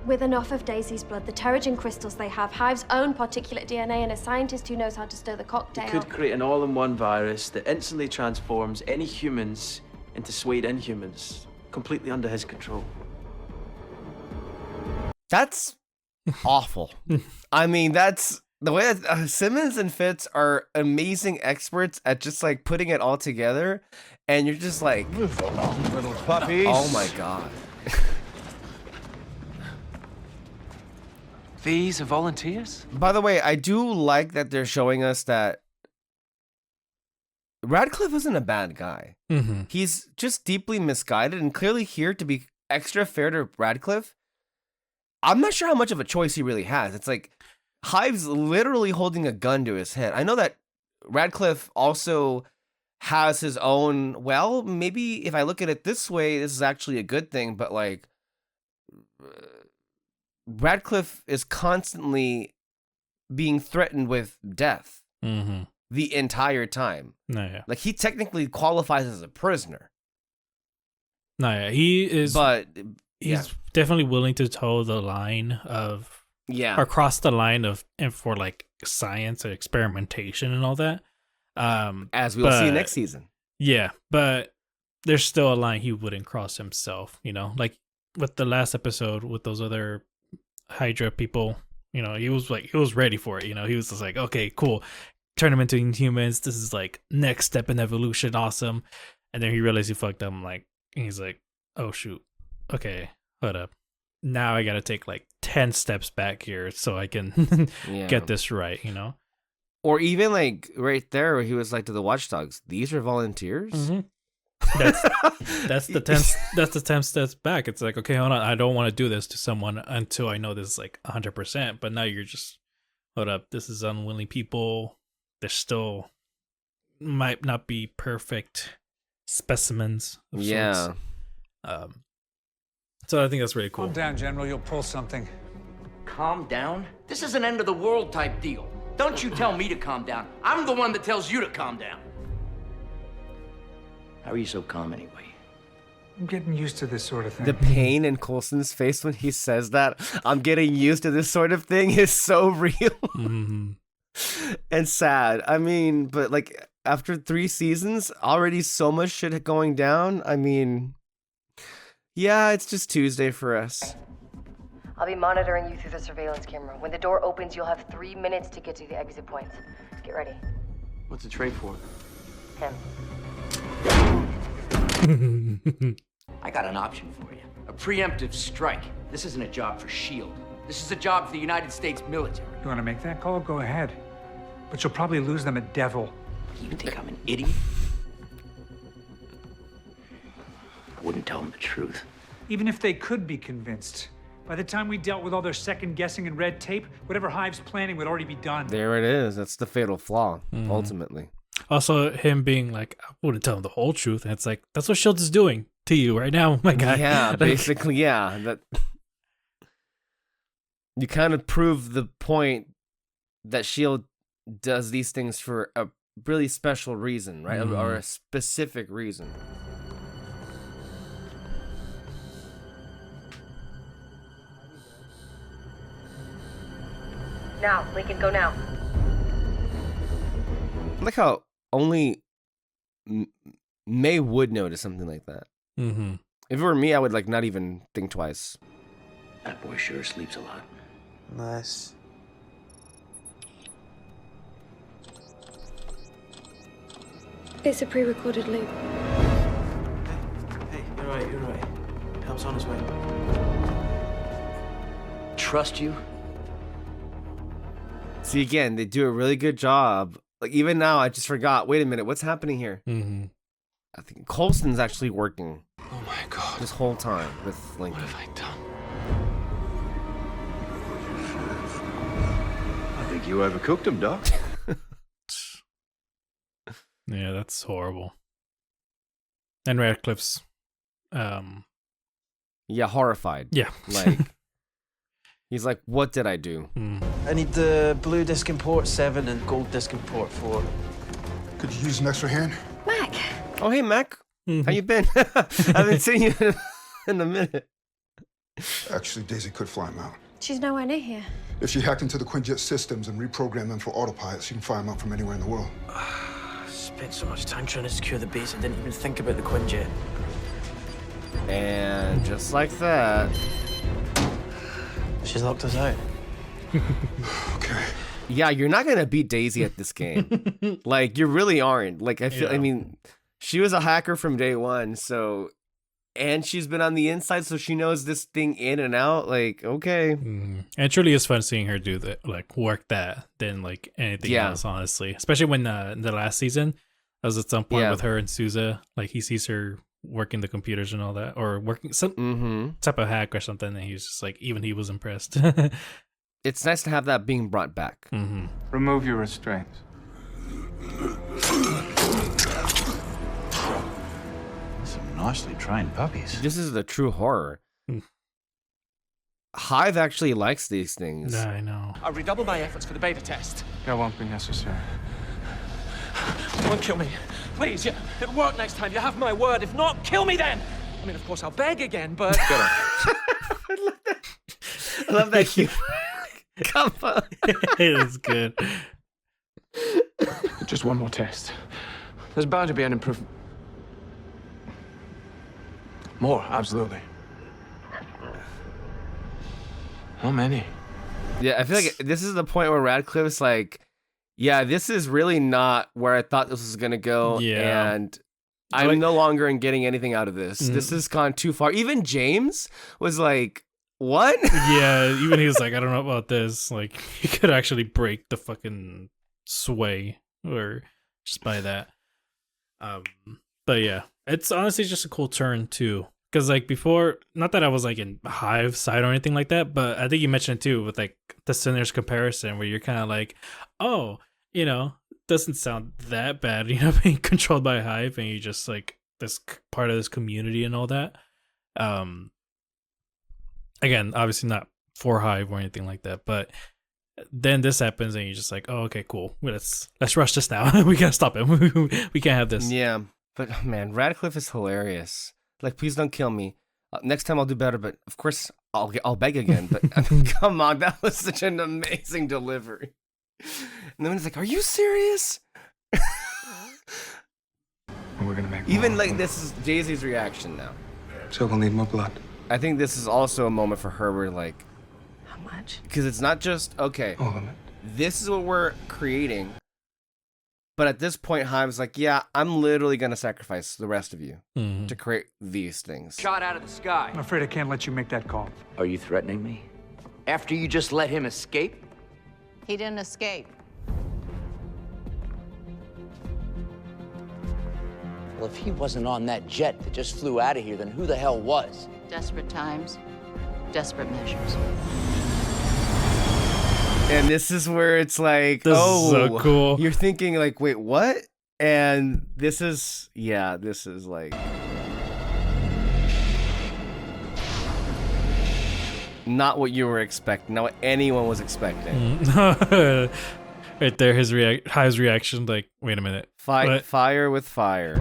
With enough of Daisy's blood, the Terrigen crystals they have, Hive's own particulate DNA, and a scientist who knows how to stir the cocktail. You could create an all-in-one virus that instantly transforms any humans into Swede Inhumans, completely under his control. That's awful. I mean, that's the way that Simmons and Fitz are amazing experts at just like putting it all together, and you're just like, move along, little puppies. Oh my god. These are volunteers? By the way, I do like that they're showing us that Radcliffe isn't a bad guy. Mm-hmm. He's just deeply misguided and clearly here to be extra fair to Radcliffe. I'm not sure how much of a choice he really has. It's like Hive's literally holding a gun to his head. I know that Radcliffe also has his own, well, maybe if I look at it this way, this is actually a good thing, but like Radcliffe is constantly being threatened with death. Mm-hmm. the entire time. No, yeah. Like, he technically qualifies as a prisoner. No, yeah. He is, but he's definitely willing to toe the line of, or cross the line of, and for like science and experimentation and all that. As we'll see next season. Yeah, but there's still a line he wouldn't cross himself, you know, like with the last episode with those other Hydra people, you know, he was ready for it, you know, he was just like, okay, cool, turn them into Inhumans, this is like next step in evolution, awesome. And then he realized he fucked up. He's like, oh shoot, okay, hold up, now I gotta take like 10 steps back here so I can get this right, you know. Or even like right there where he was like to the Watchdogs, these are volunteers. That's the 10 steps back. It's like, okay, hold on, I don't want to do this to someone until I know this is like 100%. But now you're just, hold up, this is unwilling people. They're still might not be perfect specimens of sorts. So I think that's really cool. Calm down, General. You'll pull something. Calm down? This is an end of the world type deal. Don't you tell me to calm down. I'm the one that tells you to calm down. How are you so calm anyway? I'm getting used to this sort of thing. The pain in Coulson's face when he says that, I'm getting used to this sort of thing, is so real. And sad. I mean, but like after 3 seasons, already so much shit going down. I mean, yeah, it's just Tuesday for us. I'll be monitoring you through the surveillance camera. When the door opens, you'll have 3 minutes to get to the exit points. Get ready. What's the trade for? Him. I got an option for you. A preemptive strike. This isn't a job for S.H.I.E.L.D. This is a job for the United States military. You want to make that call? Go ahead. But you'll probably lose them at Devil. You think I'm an idiot? I wouldn't tell them the truth. Even if they could be convinced, by the time we dealt with all their second guessing and red tape, whatever Hive's planning would already be done. There it is. That's the fatal flaw, ultimately. Also, him being like, I wouldn't tell him the whole truth. And it's like, that's what S.H.I.E.L.D. is doing to you right now, my guy. Yeah, Like, basically, yeah. That you kind of prove the point that S.H.I.E.L.D. does these things for a really special reason, right? Or a specific reason. Now, Lincoln, go now. I like how only May would notice something like that. Mm-hmm. If it were me, I would like not even think twice. That boy sure sleeps a lot. Nice. It's a pre-recorded loop. Hey, you're right. Help's on his way. Trust you? See, again, they do a really good job. Like, even now, I just forgot. Wait a minute, what's happening here? Mm-hmm. I think Coulson's actually working. Oh my God. This whole time with Lincoln. What have I done? I think you overcooked him, Doc. Yeah, that's horrible. And Radcliffe's, yeah, horrified. Yeah. Like, he's like, what did I do? I need the blue disc in port 7 and gold disc in port 4. Could you use an extra hand? Mac! Oh, hey, Mac. How you been? I haven't seen you in a minute. Actually, Daisy could fly him out. She's nowhere near here. If she hacked into the Quinjet systems and reprogrammed them for autopilot, she can fly him out from anywhere in the world. Spent so much time trying to secure the base, I didn't even think about the Quinjet. And just like that... She's locked us out. Okay. Yeah, you're not going to beat Daisy at this game. Like, you really aren't. Like, I mean, she was a hacker from day one, so... And she's been on the inside, so she knows this thing in and out. Like, okay. And it truly is fun seeing her do that, like work that than like anything else, honestly. Especially when in the last season, I was at some point with her and Sousa, like he sees her working the computers and all that, or working some type of hack or something, and he was just like, even he was impressed. It's nice to have that being brought back. Remove your restraints. Some nicely trained puppies. This is the true horror. Hive actually likes these things. Yeah, I know. I'll redouble my efforts for the beta test. That won't be necessary. Don't kill me. Please, it'll work next time. You have my word. If not, kill me then. I mean, of course, I'll beg again, but... I love that humor. Come on. It is good. Just one more test. There's bound to be an improvement. More, absolutely. How many? Yeah, I feel like this is the point where Radcliffe's like, yeah, this is really not where I thought this was going to go. Yeah. And I'm no longer in getting anything out of this. This has gone too far. Even James was like, what? Yeah, even he was like, I don't know about this. Like, he could actually break the fucking sway or just by that. But yeah, it's honestly just a cool turn too. Because like before, not that I was like in Hive side or anything like that, but I think you mentioned too with like the Sinners comparison where you're kind of like, oh, you know, doesn't sound that bad, you know, being controlled by Hive and you just like this part of this community and all that. Again, obviously not for Hive or anything like that, but then this happens and you're just like, oh, okay, cool. Let's rush this now. We gotta stop him. We can't have this. Yeah, but man, Radcliffe is hilarious. Like, please don't kill me. Next time I'll do better, but of course I'll beg again. But I mean, come on, that was such an amazing delivery. And then it's like, are you serious? We're gonna make even more. like this is Daisy's reaction now. So we'll need more blood. I think this is also a moment for her where like, How much? because it's not just okay. All of it. This is what we're creating. But at this point, Hive's like, yeah, I'm literally going to sacrifice the rest of you to create these things. Shot out of the sky. I'm afraid I can't let you make that call. Are you threatening me? After you just let him escape? He didn't escape. Well, if he wasn't on that jet that just flew out of here, then who the hell was? Desperate times, desperate measures. And this is where it's like, This oh, is so cool. You're thinking like, wait, what? And this is like not what you were expecting, not what anyone was expecting. Right there, Hive's reaction, like, wait a minute. Fight What? fire with fire.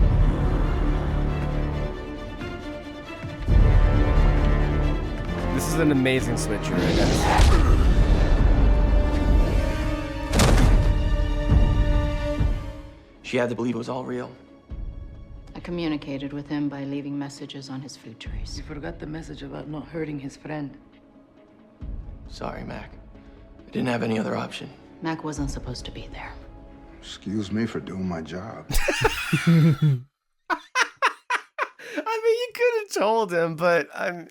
This is an amazing switcher. I gotta say. She had to believe it was all real. I communicated with him by leaving messages on his food trays. You forgot the message about not hurting his friend. Sorry, Mac. I didn't have any other option. Mac wasn't supposed to be there. Excuse me for doing my job. I mean, you could have told him, but I'm.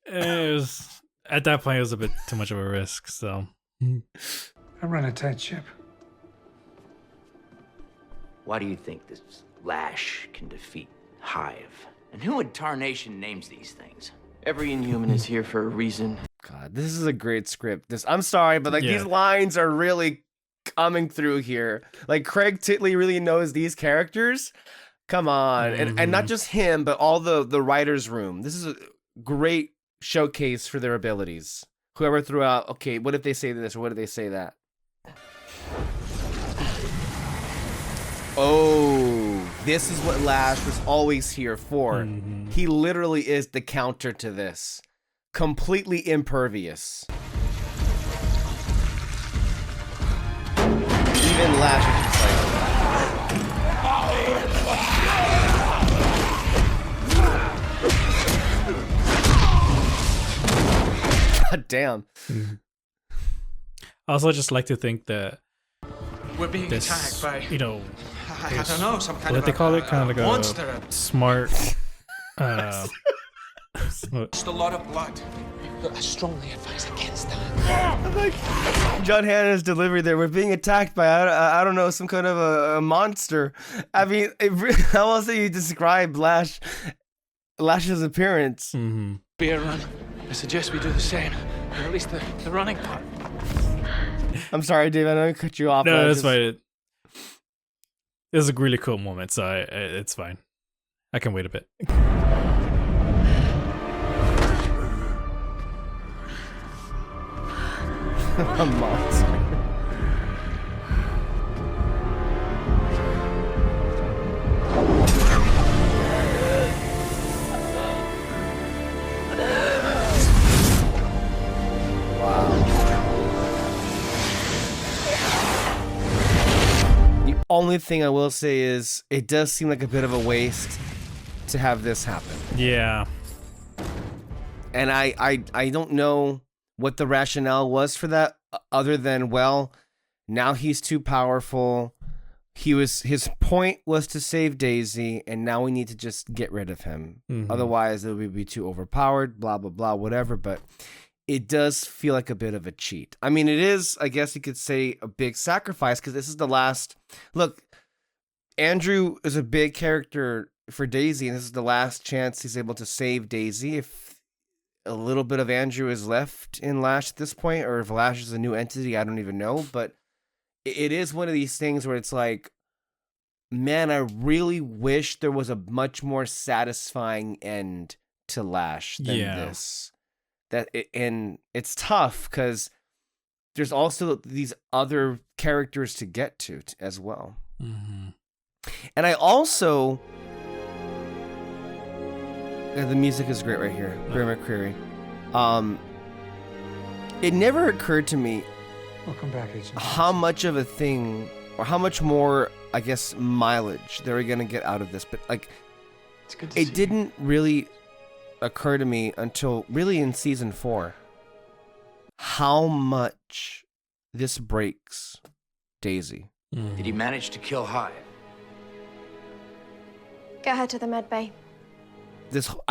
It was, at that point, it was a bit too much of a risk, so. I run a tight ship. Why do you think this Lash can defeat Hive? And who in tarnation names these things? Every Inhuman is here for a reason. God, this is a great script. I'm sorry, but like these lines are really coming through here. Like Craig Titley really knows these characters. Come on, and not just him, but all the writers' room. This is a great showcase for their abilities. Whoever threw out, okay, what if they say this or what if they say that? Oh, this is what Lash was always here for. He literally is the counter to this. Completely impervious. Even Lash is just like... God damn. I also just like to think that we're being this, attacked by, you know, I don't know, some kind what of they call it, kind of like monster. a smart. Just a lot of blood. I strongly advise against that. Like John Hannah's delivery there. We're being attacked by I don't know, some kind of a monster. I mean, how else do you describe Lash's appearance? Be a run. I suggest we do the same, or at least the running part. I'm sorry, Dave. I know I cut you off. No, that's fine. It was a really cool moment, so it's fine. I can wait a bit. A monster. only thing I will say is it does seem like a bit of a waste to have this happen. Yeah. And I don't know what the rationale was for that, other than, well, now he's too powerful. His point was to save Daisy, and now we need to just get rid of him. Mhm. Otherwise, it would be too overpowered, blah, blah, blah, whatever. But it does feel like a bit of a cheat. I mean, it is, I guess you could say, a big sacrifice, because this is the last... Look, Andrew is a big character for Daisy, and this is the last chance he's able to save Daisy. If a little bit of Andrew is left in Lash at this point, or if Lash is a new entity, I don't even know. But it is one of these things where it's like, man, I really wish there was a much more satisfying end to Lash than this. And it's tough because there's also these other characters to get to as well. Mm-hmm. And I also... the music is great right here. Barry McCreary. It never occurred to me Welcome back, Agent. how much of a thing, or how much more, I guess, mileage they were going to get out of this. But, like, it didn't really occur to me until really in season 4 how much this breaks Daisy. Did he manage to kill Hive? Get her to the med bay.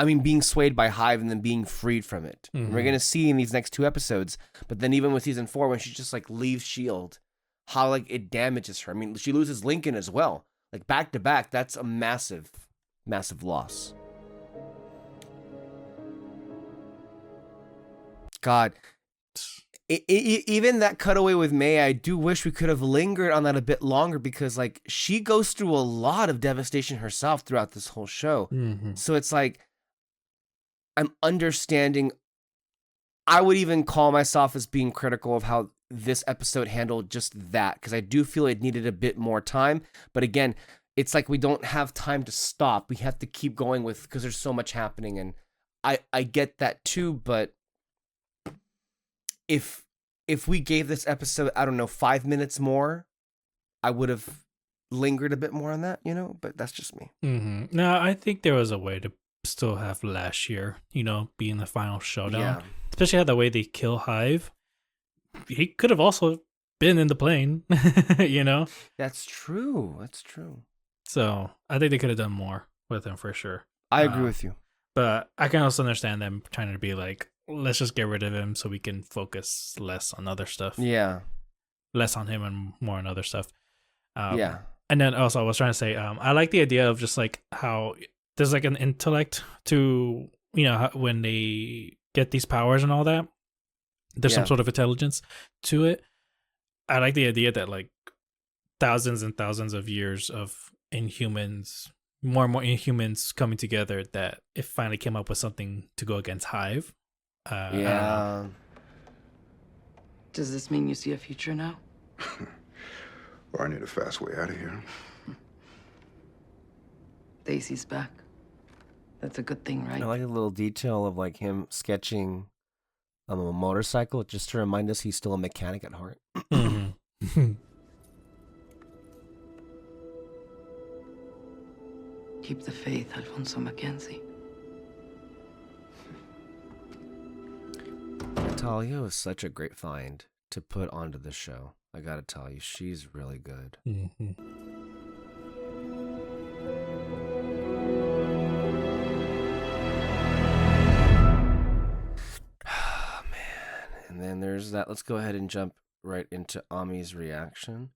Being swayed by Hive and then being freed from it. Mm-hmm. We're going to see in these next 2 episodes, but then even with season 4, when she just, like, leaves S.H.I.E.L.D., how, like, it damages her. I mean, she loses Lincoln as well. Like, back to back, that's a massive, massive loss. God. Even that cutaway with May, I do wish we could have lingered on that a bit longer, because, like, she goes through a lot of devastation herself throughout this whole show. Mm-hmm. So it's like, I'm understanding. I would even call myself as being critical of how this episode handled just that, because I do feel it needed a bit more time. But again, it's like we don't have time to stop. We have to keep going with, because there's so much happening, and I get that too, but if we gave this episode, I don't know, 5 minutes more, I would have lingered a bit more on that, but that's just me. Mm-hmm. No, I think there was a way to still have last year, be in the final showdown. Yeah. Especially how the way they kill Hive. He could have also been in the plane, That's true. That's true. So I think they could have done more with him for sure. I agree with you. But I can also understand them trying to be like, let's just get rid of him so we can focus less on other stuff. Yeah. Less on him and more on other stuff. Yeah. And then also I was trying to say, I like the idea of just like how there's like an intellect to, when they get these powers and all that, there's some sort of intelligence to it. I like the idea that like thousands and thousands of years of Inhumans, more and more Inhumans coming together, that it finally came up with something to go against Hive. Yeah. Does this mean you see a future now? Or I need a fast way out of here. Daisy's back. That's a good thing, right? I like a little detail of like him sketching a motorcycle just to remind us he's still a mechanic at heart. Mm-hmm. Keep the faith, Alfonso Mackenzie. Natalia was such a great find to put onto the show. I gotta tell you, she's really good. Mm-hmm. Man. And then there's that. Let's go ahead and jump right into Ami's reaction.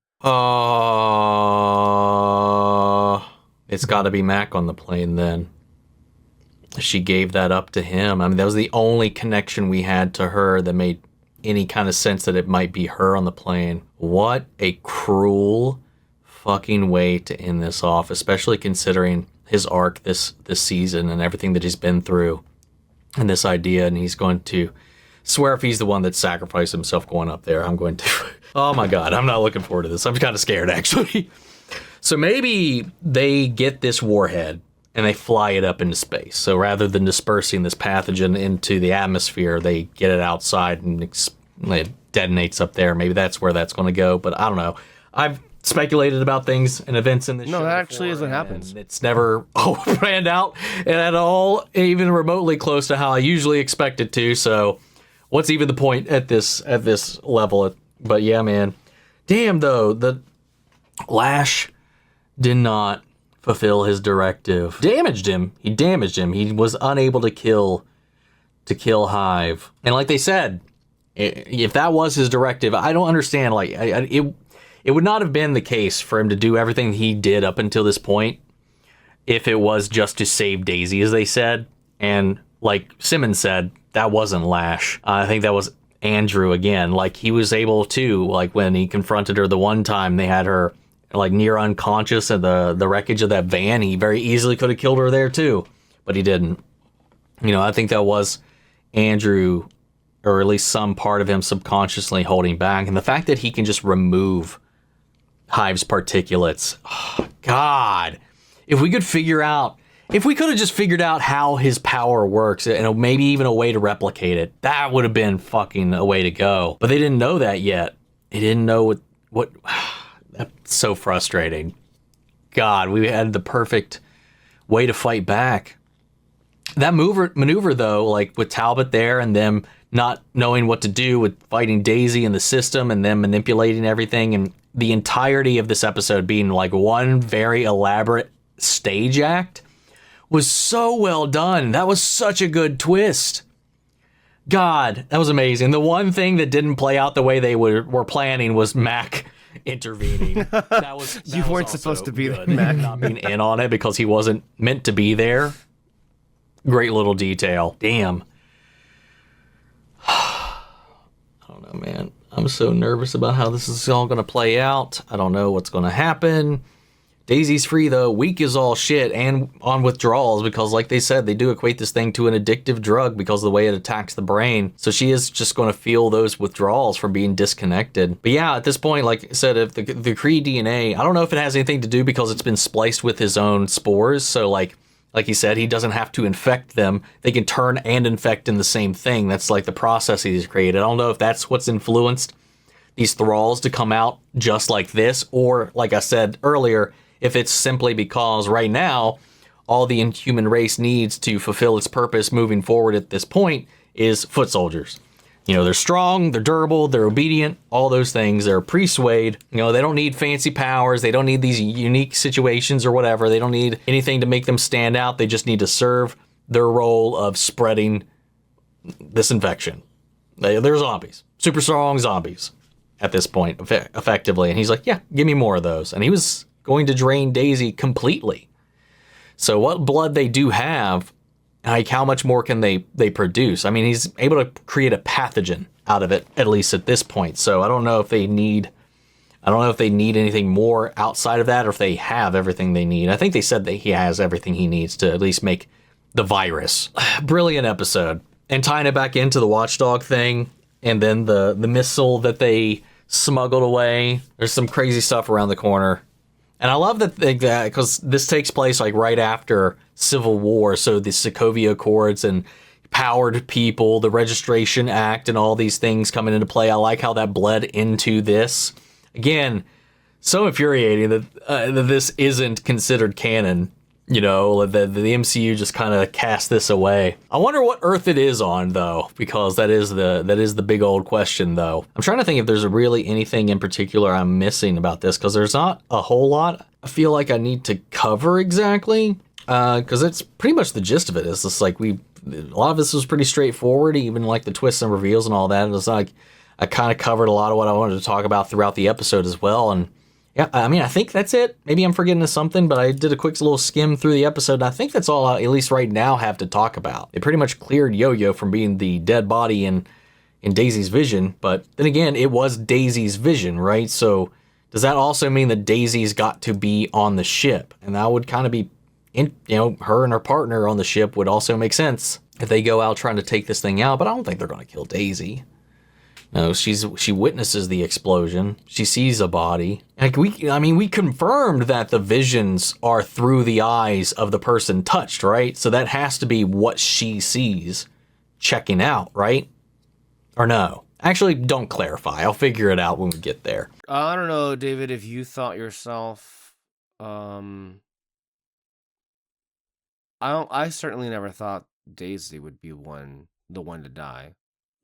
It's got to be Mac on the plane then. She gave that up to him. I mean, that was the only connection we had to her that made any kind of sense that it might be her on the plane. What a cruel fucking way to end this off, especially considering his arc this season and everything that he's been through and this idea. And he's going to swear if he's the one that sacrificed himself going up there, I'm going to... Oh my God, I'm not looking forward to this. I'm kind of scared, actually. So maybe they get this warhead and they fly it up into space. So rather than dispersing this pathogen into the atmosphere, they get it outside and it detonates up there. Maybe that's where that's going to go. But I don't know. I've speculated about things and events in this show. No, that actually is what happens. It's never planned out at all, even remotely close to how I usually expect it to. So, what's even the point at this level? But yeah, man. Damn, though, the Lash did not fulfill his directive. He damaged him. He was unable to kill Hive. And like they said, if that was his directive, I don't understand. Like, it would not have been the case for him to do everything he did up until this point if it was just to save Daisy, as they said. And like Simmons said, that wasn't Lash. I think that was Andrew again. Like, he was able to, like, when he confronted her the one time, they had her like near unconscious at the wreckage of that van. He very easily could have killed her there too, but he didn't. You know, I think that was Andrew, or at least some part of him subconsciously holding back. And the fact that he can just remove Hive's particulates. Oh, God. If we could have just figured out how his power works and maybe even a way to replicate it, that would have been fucking a way to go. But they didn't know that yet. They didn't know what that's so frustrating. God, we had the perfect way to fight back. That maneuver though, like with Talbot there and them not knowing what to do with fighting Daisy and the system and them manipulating everything, and the entirety of this episode being like one very elaborate stage act, was so well done. That was such a good twist. God, that was amazing. The one thing that didn't play out the way they were planning was Mac intervening. You weren't supposed to be there, Mac. Not being in on it because he wasn't meant to be there. Great little detail. Damn. I don't know, man. I'm so nervous about how this is all going to play out. I don't know what's going to happen. Daisy's free, though. Weak is all shit and on withdrawals because, like they said, they do equate this thing to an addictive drug because of the way it attacks the brain. So she is just going to feel those withdrawals from being disconnected. But yeah, at this point, like I said, if the Kree DNA, I don't know if it has anything to do because it's been spliced with his own spores. So like he said, he doesn't have to infect them. They can turn and infect in the same thing. That's like the process he's created. I don't know if that's what's influenced these thralls to come out just like this, or like I said earlier, if it's simply because right now all the inhuman race needs to fulfill its purpose moving forward at this point is foot soldiers. You know, they're strong, they're durable, they're obedient, all those things. They're pre-swayed. You know, they don't need fancy powers. They don't need these unique situations or whatever. They don't need anything to make them stand out. They just need to serve their role of spreading this infection. They're zombies. Super strong zombies at this point, effectively. And he's like, yeah, give me more of those. And he was going to drain Daisy completely. So what blood they do have, like how much more can they produce? I mean, he's able to create a pathogen out of it, at least at this point. So I don't know if they need anything more outside of that, or if they have everything they need. I think they said that he has everything he needs to at least make the virus. Brilliant episode. And tying it back into the Watchdog thing, and then the missile that they smuggled away. There's some crazy stuff around the corner. And I love that because this takes place like right after Civil War. So the Sokovia Accords and powered people, the Registration Act, and all these things coming into play. I like how that bled into this. Again, so infuriating that this isn't considered canon. You know, the MCU just kind of cast this away. I wonder what Earth it is on, though, because that is the big old question, though. I'm trying to think if there's really anything in particular I'm missing about this, because there's not a whole lot I feel like I need to cover exactly, because it's pretty much the gist of it. It's just like a lot of this was pretty straightforward, even like the twists and reveals and all that. And it's like I kind of covered a lot of what I wanted to talk about throughout the episode as well, and yeah, I mean, I think that's it. Maybe I'm forgetting something, but I did a quick little skim through the episode, and I think that's all I, at least right now, have to talk about. They pretty much cleared Yo-Yo from being the dead body in Daisy's vision, but then again, it was Daisy's vision, right? So does that also mean that Daisy's got to be on the ship? And that would kind of be, her and her partner on the ship would also make sense if they go out trying to take this thing out, but I don't think they're going to kill Daisy. No, she witnesses the explosion. She sees a body. Like we confirmed that the visions are through the eyes of the person touched, right? So that has to be what she sees checking out, right? Or no? Actually, don't clarify. I'll figure it out when we get there. I don't know, David, if you thought yourself, I certainly never thought Daisy would be the one to die.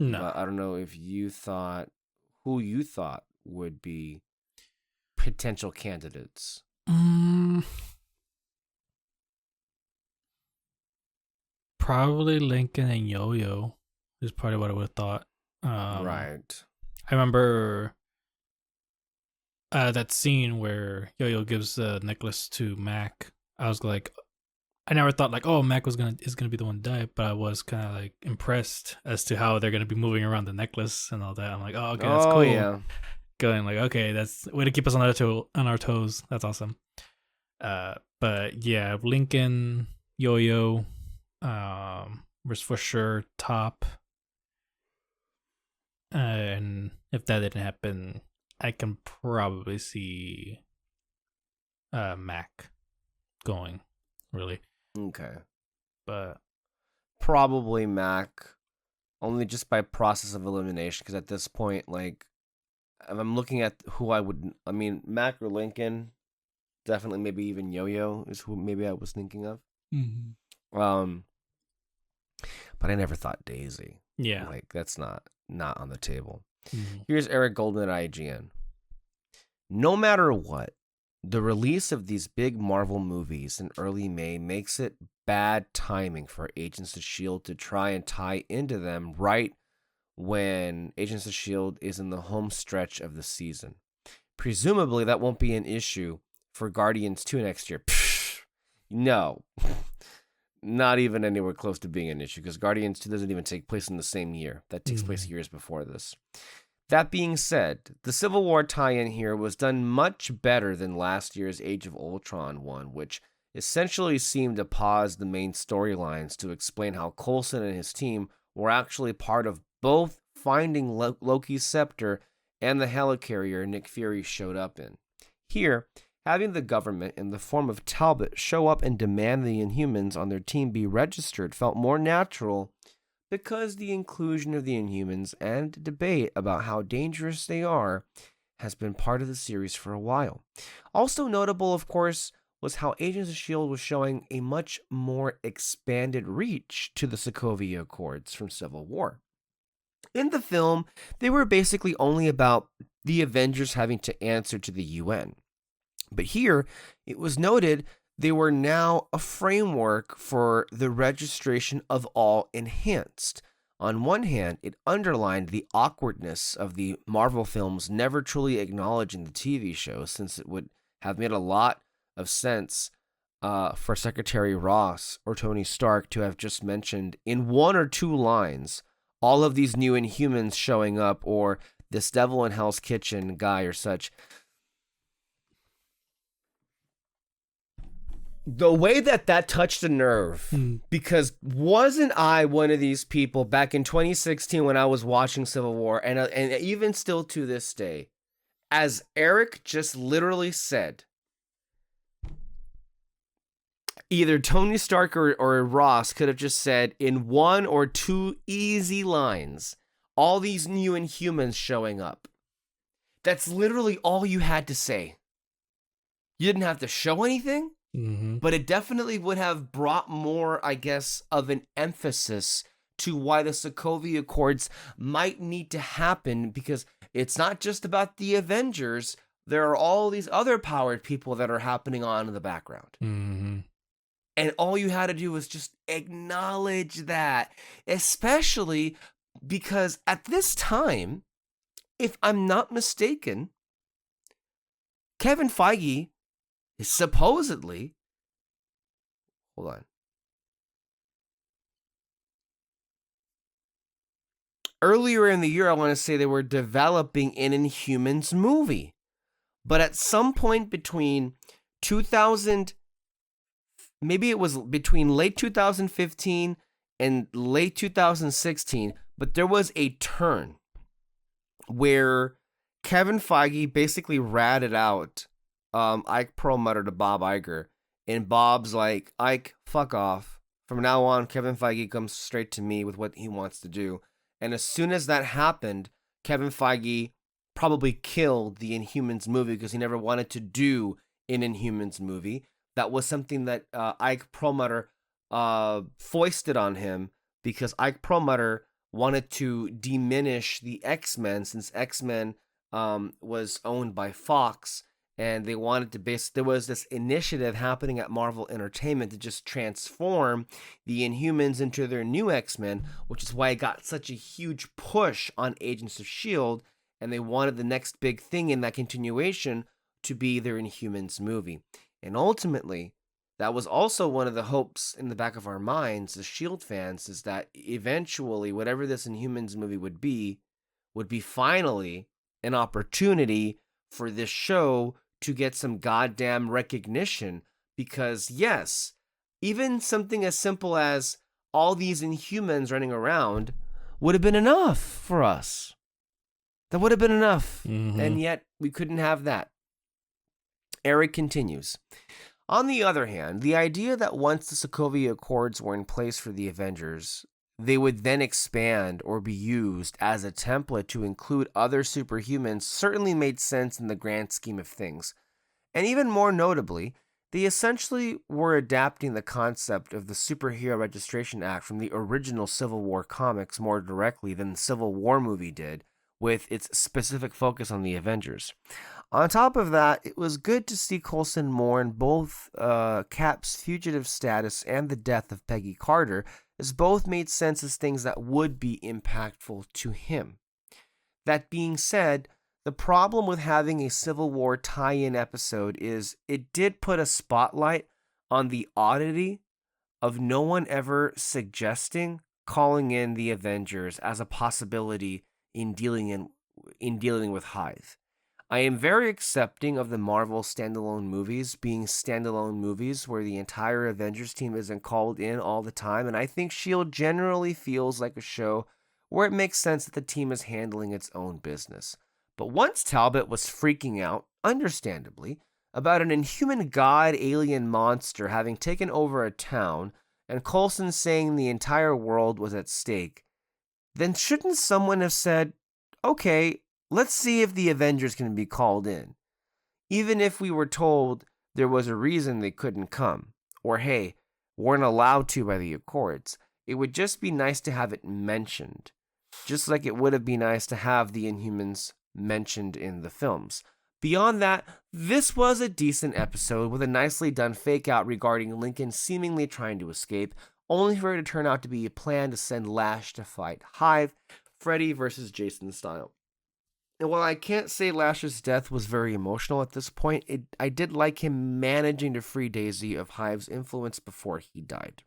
No. But I don't know if you thought who you thought would be potential candidates. Probably Lincoln and Yo-Yo is probably what I would have thought. Right. I remember that scene where Yo-Yo gives the necklace to Mac. I was like, I never thought like, oh, Mac is gonna be the one to die, but I was kind of like impressed as to how they're gonna be moving around the necklace and all that. I'm like, oh, okay, that's cool. Yeah. Going like, okay, that's way to keep us on our toes. That's awesome. But yeah, Lincoln, Yo-Yo, was for sure top. And if that didn't happen, I can probably see Mac going, really. Okay. But probably Mac, only just by process of elimination, because at this point, like, if I'm looking at who Mac or Lincoln, definitely maybe even Yo-Yo is who maybe I was thinking of. Mm-hmm. But I never thought Daisy. Yeah. Like, that's not on the table. Mm-hmm. Here's Eric Goldman at IGN. No matter what, the release of these big Marvel movies in early May makes it bad timing for Agents of S.H.I.E.L.D. to try and tie into them right when Agents of S.H.I.E.L.D. is in the home stretch of the season. Presumably, that won't be an issue for Guardians 2 next year. No. Not even anywhere close to being an issue, because Guardians 2 doesn't even take place in the same year. That takes place years before this. That being said, the Civil War tie-in here was done much better than last year's Age of Ultron one, which essentially seemed to pause the main storylines to explain how Coulson and his team were actually part of both finding Loki's scepter and the helicarrier Nick Fury showed up in. Here, having the government in the form of Talbot show up and demand the Inhumans on their team be registered felt more natural, because the inclusion of the Inhumans and debate about how dangerous they are has been part of the series for a while. Also notable, of course, was how Agents of S.H.I.E.L.D. was showing a much more expanded reach to the Sokovia Accords from Civil War. In the film, they were basically only about the Avengers having to answer to the UN. But here, it was noted they were now a framework for the registration of all enhanced. On one hand, it underlined the awkwardness of the Marvel films never truly acknowledging the TV show, since it would have made a lot of sense for Secretary Ross or Tony Stark to have just mentioned in one or two lines all of these new Inhumans showing up, or this Devil in Hell's Kitchen guy or such. The way that touched a nerve, because wasn't I one of these people back in 2016 when I was watching Civil War, and even still to this day, as Eric just literally said, either Tony Stark or Ross could have just said in one or two easy lines, all these new Inhumans showing up. That's literally all you had to say. You didn't have to show anything. Mm-hmm. But it definitely would have brought more, I guess, of an emphasis to why the Sokovia Accords might need to happen, because it's not just about the Avengers. There are all these other powered people that are happening on in the background. Mm-hmm. And all you had to do was just acknowledge that, especially because at this time, if I'm not mistaken, Kevin Feige is supposedly, hold on, earlier in the year, I want to say they were developing an Inhumans movie. But at some point between 2000, maybe it was between late 2015 and late 2016, but there was a turn where Kevin Feige basically ratted out Ike Perlmutter to Bob Iger, and Bob's like, Ike, fuck off. From now on, Kevin Feige comes straight to me with what he wants to do. And as soon as that happened, Kevin Feige probably killed the Inhumans movie because he never wanted to do an Inhumans movie. That was something that Ike Perlmutter foisted on him because Ike Perlmutter wanted to diminish the X-Men since X-Men was owned by Fox, and they wanted to there was this initiative happening at Marvel Entertainment to just transform the Inhumans into their new X-Men, which is why it got such a huge push on Agents of S.H.I.E.L.D., and they wanted the next big thing in that continuation to be their Inhumans movie. And ultimately, that was also one of the hopes in the back of our minds as S.H.I.E.L.D. fans, is that eventually whatever this Inhumans movie would be finally an opportunity for this show to get some goddamn recognition. Because yes, even something as simple as all these Inhumans running around would have been enough for us. That would have been enough. Mm-hmm. And yet we couldn't have that. Eric continues. On the other hand, the idea that once the Sokovia Accords were in place for the Avengers, they would then expand or be used as a template to include other superhumans certainly made sense in the grand scheme of things. And even more notably, they essentially were adapting the concept of the Superhero Registration Act from the original Civil War comics more directly than the Civil War movie did, with its specific focus on the Avengers. On top of that, it was good to see Coulson mourn both Cap's fugitive status and the death of Peggy Carter, as both made sense as things that would be impactful to him. That being said, the problem with having a Civil War tie-in episode is it did put a spotlight on the oddity of no one ever suggesting calling in the Avengers as a possibility in dealing with Hive. I am very accepting of the Marvel standalone movies being standalone movies where the entire Avengers team isn't called in all the time, and I think S.H.I.E.L.D. generally feels like a show where it makes sense that the team is handling its own business. But once Talbot was freaking out, understandably, about an inhuman god alien monster having taken over a town, and Coulson saying the entire world was at stake, then shouldn't someone have said, okay, let's see if the Avengers can be called in, even if we were told there was a reason they couldn't come, or hey, weren't allowed to by the Accords. It would just be nice to have it mentioned, just like it would have been nice to have the Inhumans mentioned in the films. Beyond that, this was a decent episode with a nicely done fake out regarding Lincoln seemingly trying to escape, only for it to turn out to be a plan to send Lash to fight Hive, Freddy versus Jason style. And while I can't say Lash's death was very emotional at this point, I did like him managing to free Daisy of Hive's influence before he died.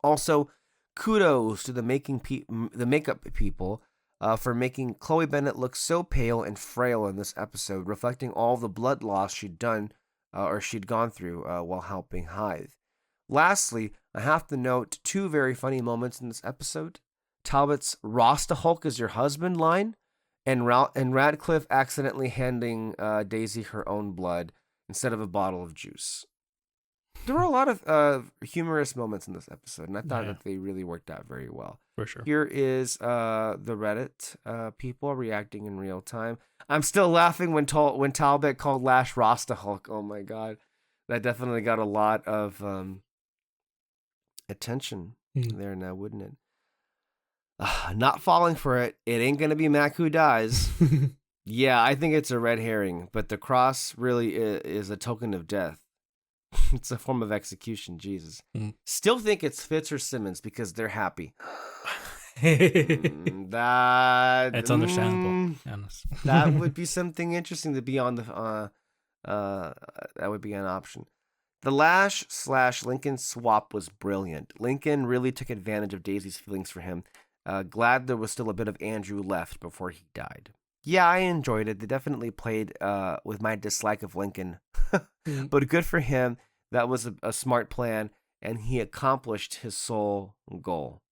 Also, kudos to the makeup people for making Chloe Bennett look so pale and frail in this episode, reflecting all the blood loss she'd gone through while helping Hive. Lastly, I have to note two very funny moments in this episode. Talbot's "Rasta Hulk is your husband" line, and Radcliffe accidentally handing Daisy her own blood instead of a bottle of juice. There were a lot of humorous moments in this episode, and I thought that they really worked out very well. For sure. Here is the Reddit people reacting in real time. I'm still laughing when Talbot called Lash Rasta Hulk. Oh my god. That definitely got a lot of attention there now, wouldn't it? Not falling for it. It ain't going to be Mac who dies. Yeah, I think it's a red herring, but the cross really is a token of death. It's a form of execution, Jesus. Still think it's Fitz or Simmons because they're happy. It's understandable. That would be something interesting to be on the that would be an option. The Lash/Lincoln swap was brilliant. Lincoln really took advantage of Daisy's feelings for him. Glad there was still a bit of Andrew left before he died. Yeah, I enjoyed it. They definitely played with my dislike of Lincoln. But good for him. That was a smart plan, and he accomplished his sole goal.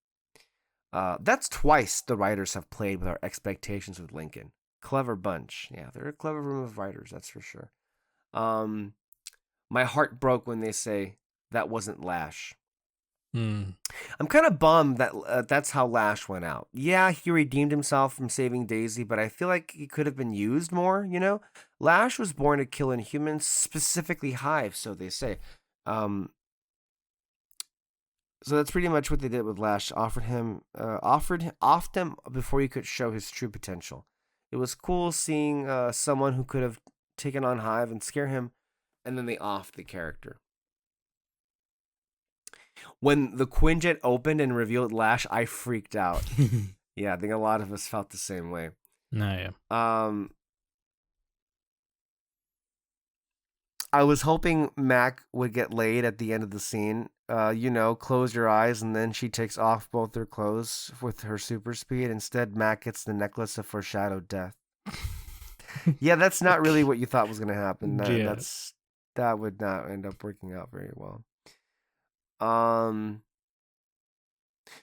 That's twice the writers have played with our expectations with Lincoln. Clever bunch. Yeah, they're a clever room of writers, that's for sure. My heart broke when they say that wasn't Lash. I'm kind of bummed that that's how Lash went out. Yeah, he redeemed himself from saving Daisy, but I feel like he could have been used more, you know? Lash was born to kill Inhumans, specifically Hive, so they say. So that's pretty much what they did with Lash. Offed him before he could show his true potential. It was cool seeing someone who could have taken on Hive and scare him, and then they offed the character. When the Quinjet opened and revealed Lash, I freaked out. Yeah, I think a lot of us felt the same way. No, yeah. I was hoping Mac would get laid at the end of the scene. Close your eyes, and then she takes off both their clothes with her super speed. Instead, Mac gets the necklace of foreshadowed death. Yeah, that's not really what you thought was going to happen. That would not end up working out very well.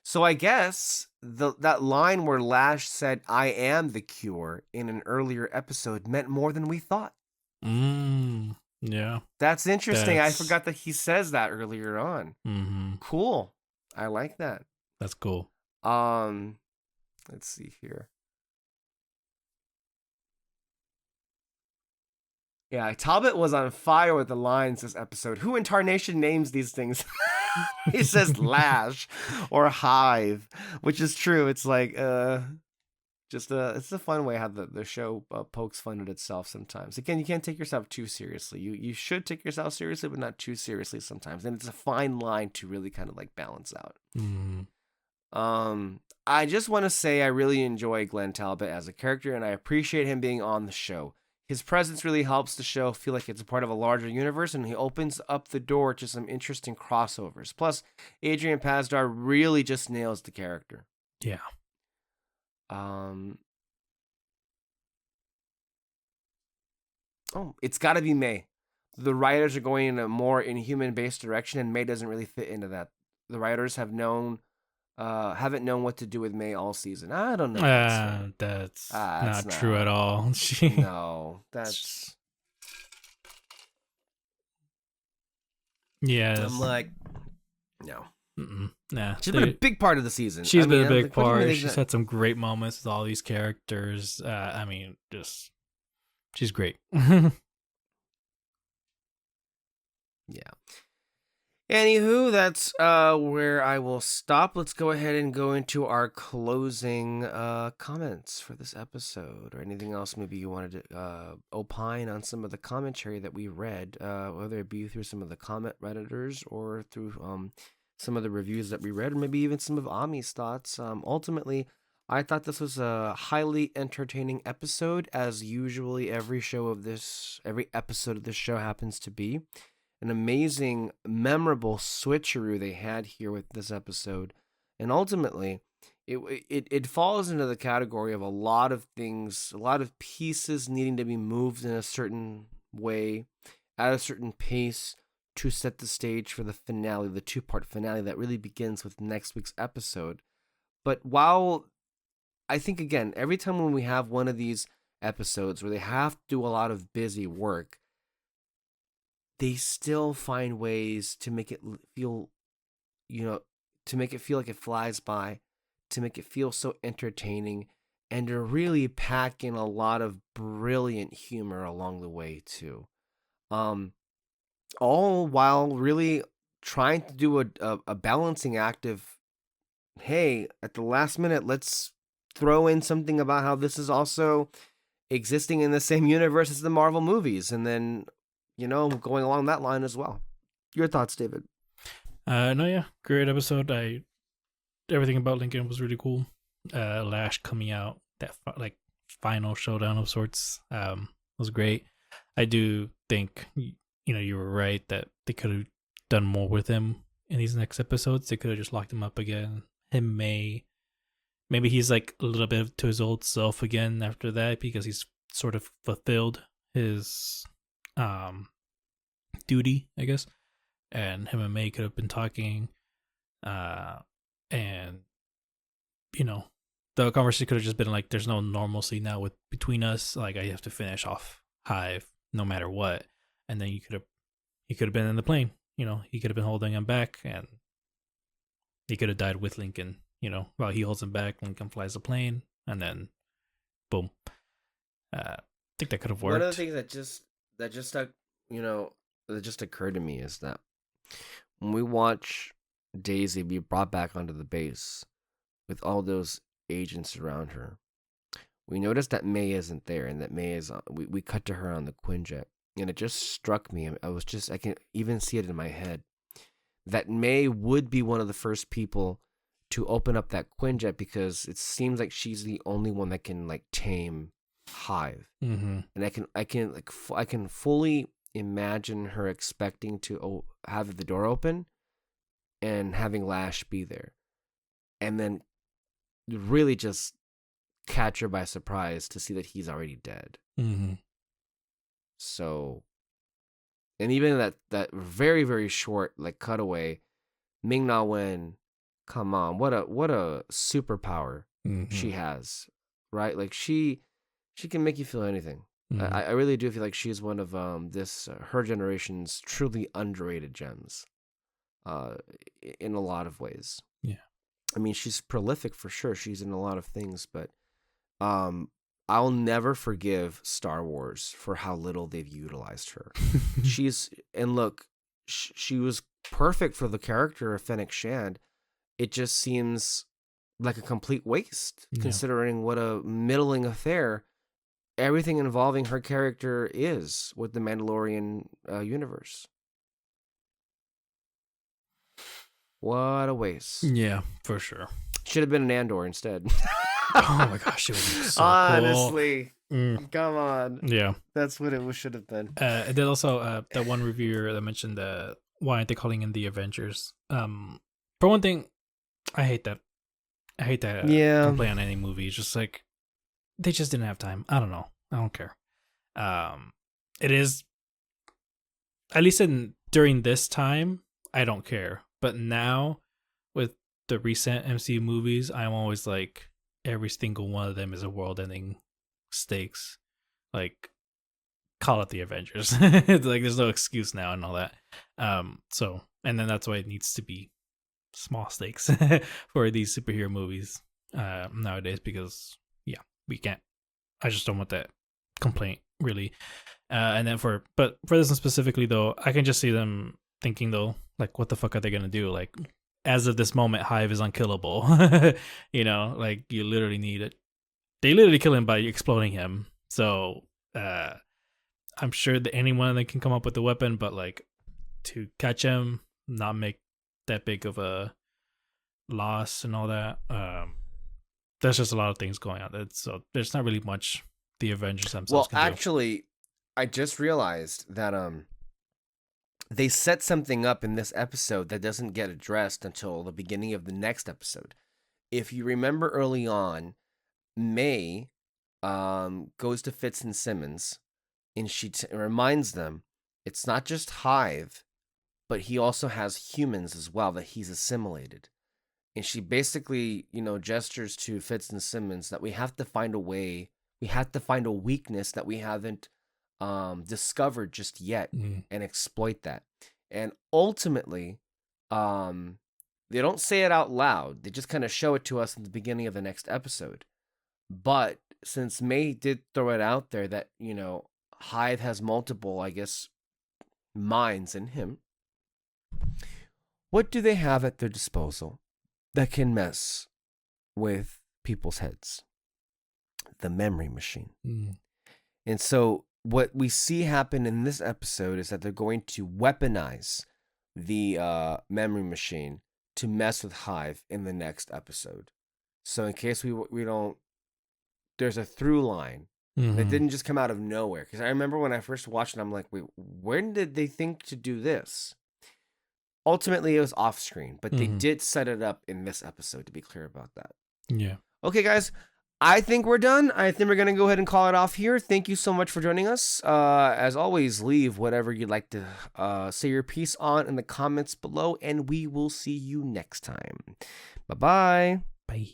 So I guess that line where Lash said, "I am the cure" in an earlier episode meant more than we thought. Yeah. That's interesting. I forgot that he says that earlier on. Cool. I like that. That's cool. Let's see here. Yeah, Talbot was on fire with the lines this episode. Who in tarnation names these things? He says Lash or Hive, which is true. It's like it's a fun way how the show pokes fun at itself sometimes. Again, you can't take yourself too seriously. You should take yourself seriously, but not too seriously sometimes. And it's a fine line to really kind of like balance out. I just want to say I really enjoy Glenn Talbot as a character, and I appreciate him being on the show. His presence really helps the show feel like it's a part of a larger universe, and he opens up the door to some interesting crossovers. Plus, Adrian Pasdar really just nails the character. Yeah. It's got to be May. The writers are going in a more Inhuman-based direction, and May doesn't really fit into that. The writers haven't known what to do with May all season. I don't know. That's not true at all. No, that's. Yeah, I'm like, no. Nah, she's been a big part of the season. She's been a big part. She's had some great moments with all these characters. She's great. Yeah. Anywho, that's where I will stop. Let's go ahead and go into our closing comments for this episode, or anything else maybe you wanted to opine on some of the commentary that we read, whether it be through some of the comment redditors or through some of the reviews that we read, or maybe even some of Ami's thoughts. Ultimately, I thought this was a highly entertaining episode, as usually every episode of this show happens to be. An amazing, memorable switcheroo they had here with this episode. And ultimately, it falls into the category of a lot of things, a lot of pieces needing to be moved in a certain way, at a certain pace, to set the stage for the finale, the two-part finale that really begins with next week's episode. But while I think, again, every time when we have one of these episodes where they have to do a lot of busy work, they still find ways to make it feel, to make it feel like it flies by, to make it feel so entertaining, and to really pack in a lot of brilliant humor along the way, too. All while really trying to do a balancing act of, hey, at the last minute, let's throw in something about how this is also existing in the same universe as the Marvel movies, and then, going along that line as well. Your thoughts, David? Great episode. Everything about Lincoln was really cool. Lash coming out, that final showdown of sorts, was great. I do think, you were right that they could have done more with him in these next episodes. They could have just locked him up again. Maybe he's like a little bit to his old self again after that, because he's sort of fulfilled his duty, I guess. And him and May could have been talking, and the conversation could have just been like, "There's no normalcy now between us. Like, I have to finish off Hive no matter what." And then he could have been in the plane. He could have been holding him back, and He could have died with Lincoln, while he holds him back. Lincoln flies the plane, and then, boom. I think that could have worked. One of the things that just occurred to me is that when we watch Daisy be brought back onto the base with all those agents around her, we notice that May isn't there, and that May is. We cut to her on the Quinjet, and it just struck me. I can even see it in my head that May would be one of the first people to open up that Quinjet, because it seems like she's the only one that can like tame Hive. Mm-hmm. And I can fully imagine her expecting to have the door open and having Lash be there, and then really just catch her by surprise to see that he's already dead. Mm-hmm. So, and even that very, very short like cutaway, Ming-Na Wen, come on, what a superpower she has, right? Like she can make you feel anything. Mm-hmm. I really do feel like she's one of her generation's truly underrated gems, in a lot of ways. Yeah, I mean, she's prolific for sure. She's in a lot of things, but I'll never forgive Star Wars for how little they've utilized her. She was perfect for the character of Fennec Shand. It just seems like a complete waste, considering what a middling affair everything involving her character is with the Mandalorian universe. What a waste. Yeah, for sure. Should have been an Andor instead. Oh my gosh, it would be so honestly cool. Come on. Yeah, that's what it should have been. And then also that one reviewer that mentioned why aren't they calling in the Avengers? For one thing, I hate that complaint on any movie. It's just like they just didn't have time. I don't know. I don't care. It is, at least during this time, I don't care. But now, with the recent MCU movies, I'm always like, every single one of them is a world-ending stakes. Like, call it the Avengers. It's like there's no excuse now and all that. So, and then that's why it needs to be small stakes for these superhero movies nowadays, because we can't. I just don't want that complaint really. And then for this one specifically though, I can just see them thinking though, like, what the fuck are they gonna do? Like, as of this moment, Hive is unkillable. Like you literally need it. They literally kill him by exploding him. So I'm sure that anyone that can come up with a weapon, but like to catch him, not make that big of a loss and all that. There's just a lot of things going on. So there's not really much the Avengers themselves can do. Actually, I just realized that they set something up in this episode that doesn't get addressed until the beginning of the next episode. If you remember early on, May goes to Fitz and Simmons, and she reminds them it's not just Hive, but he also has humans as well that he's assimilated. And she basically, gestures to Fitz and Simmons that we have to find a way, we have to find a weakness that we haven't discovered just yet and exploit that. And ultimately, they don't say it out loud. They just kind of show it to us in the beginning of the next episode. But since May did throw it out there that, Hive has multiple, I guess, minds in him, what do they have at their disposal that can mess with people's heads? The memory machine. And so what we see happen in this episode is that they're going to weaponize the memory machine to mess with Hive in the next episode. So in case we don't, there's a through line that didn't just come out of nowhere. Because I remember when I first watched it, I'm like, wait, when did they think to do this? Ultimately, it was off screen, but they did set it up in this episode, to be clear about that. Yeah. Okay, guys. I think we're done. I think we're going to go ahead and call it off here. Thank you so much for joining us. As always, leave whatever you'd like to say your piece on in the comments below, and we will see you next time. Bye-bye. Bye.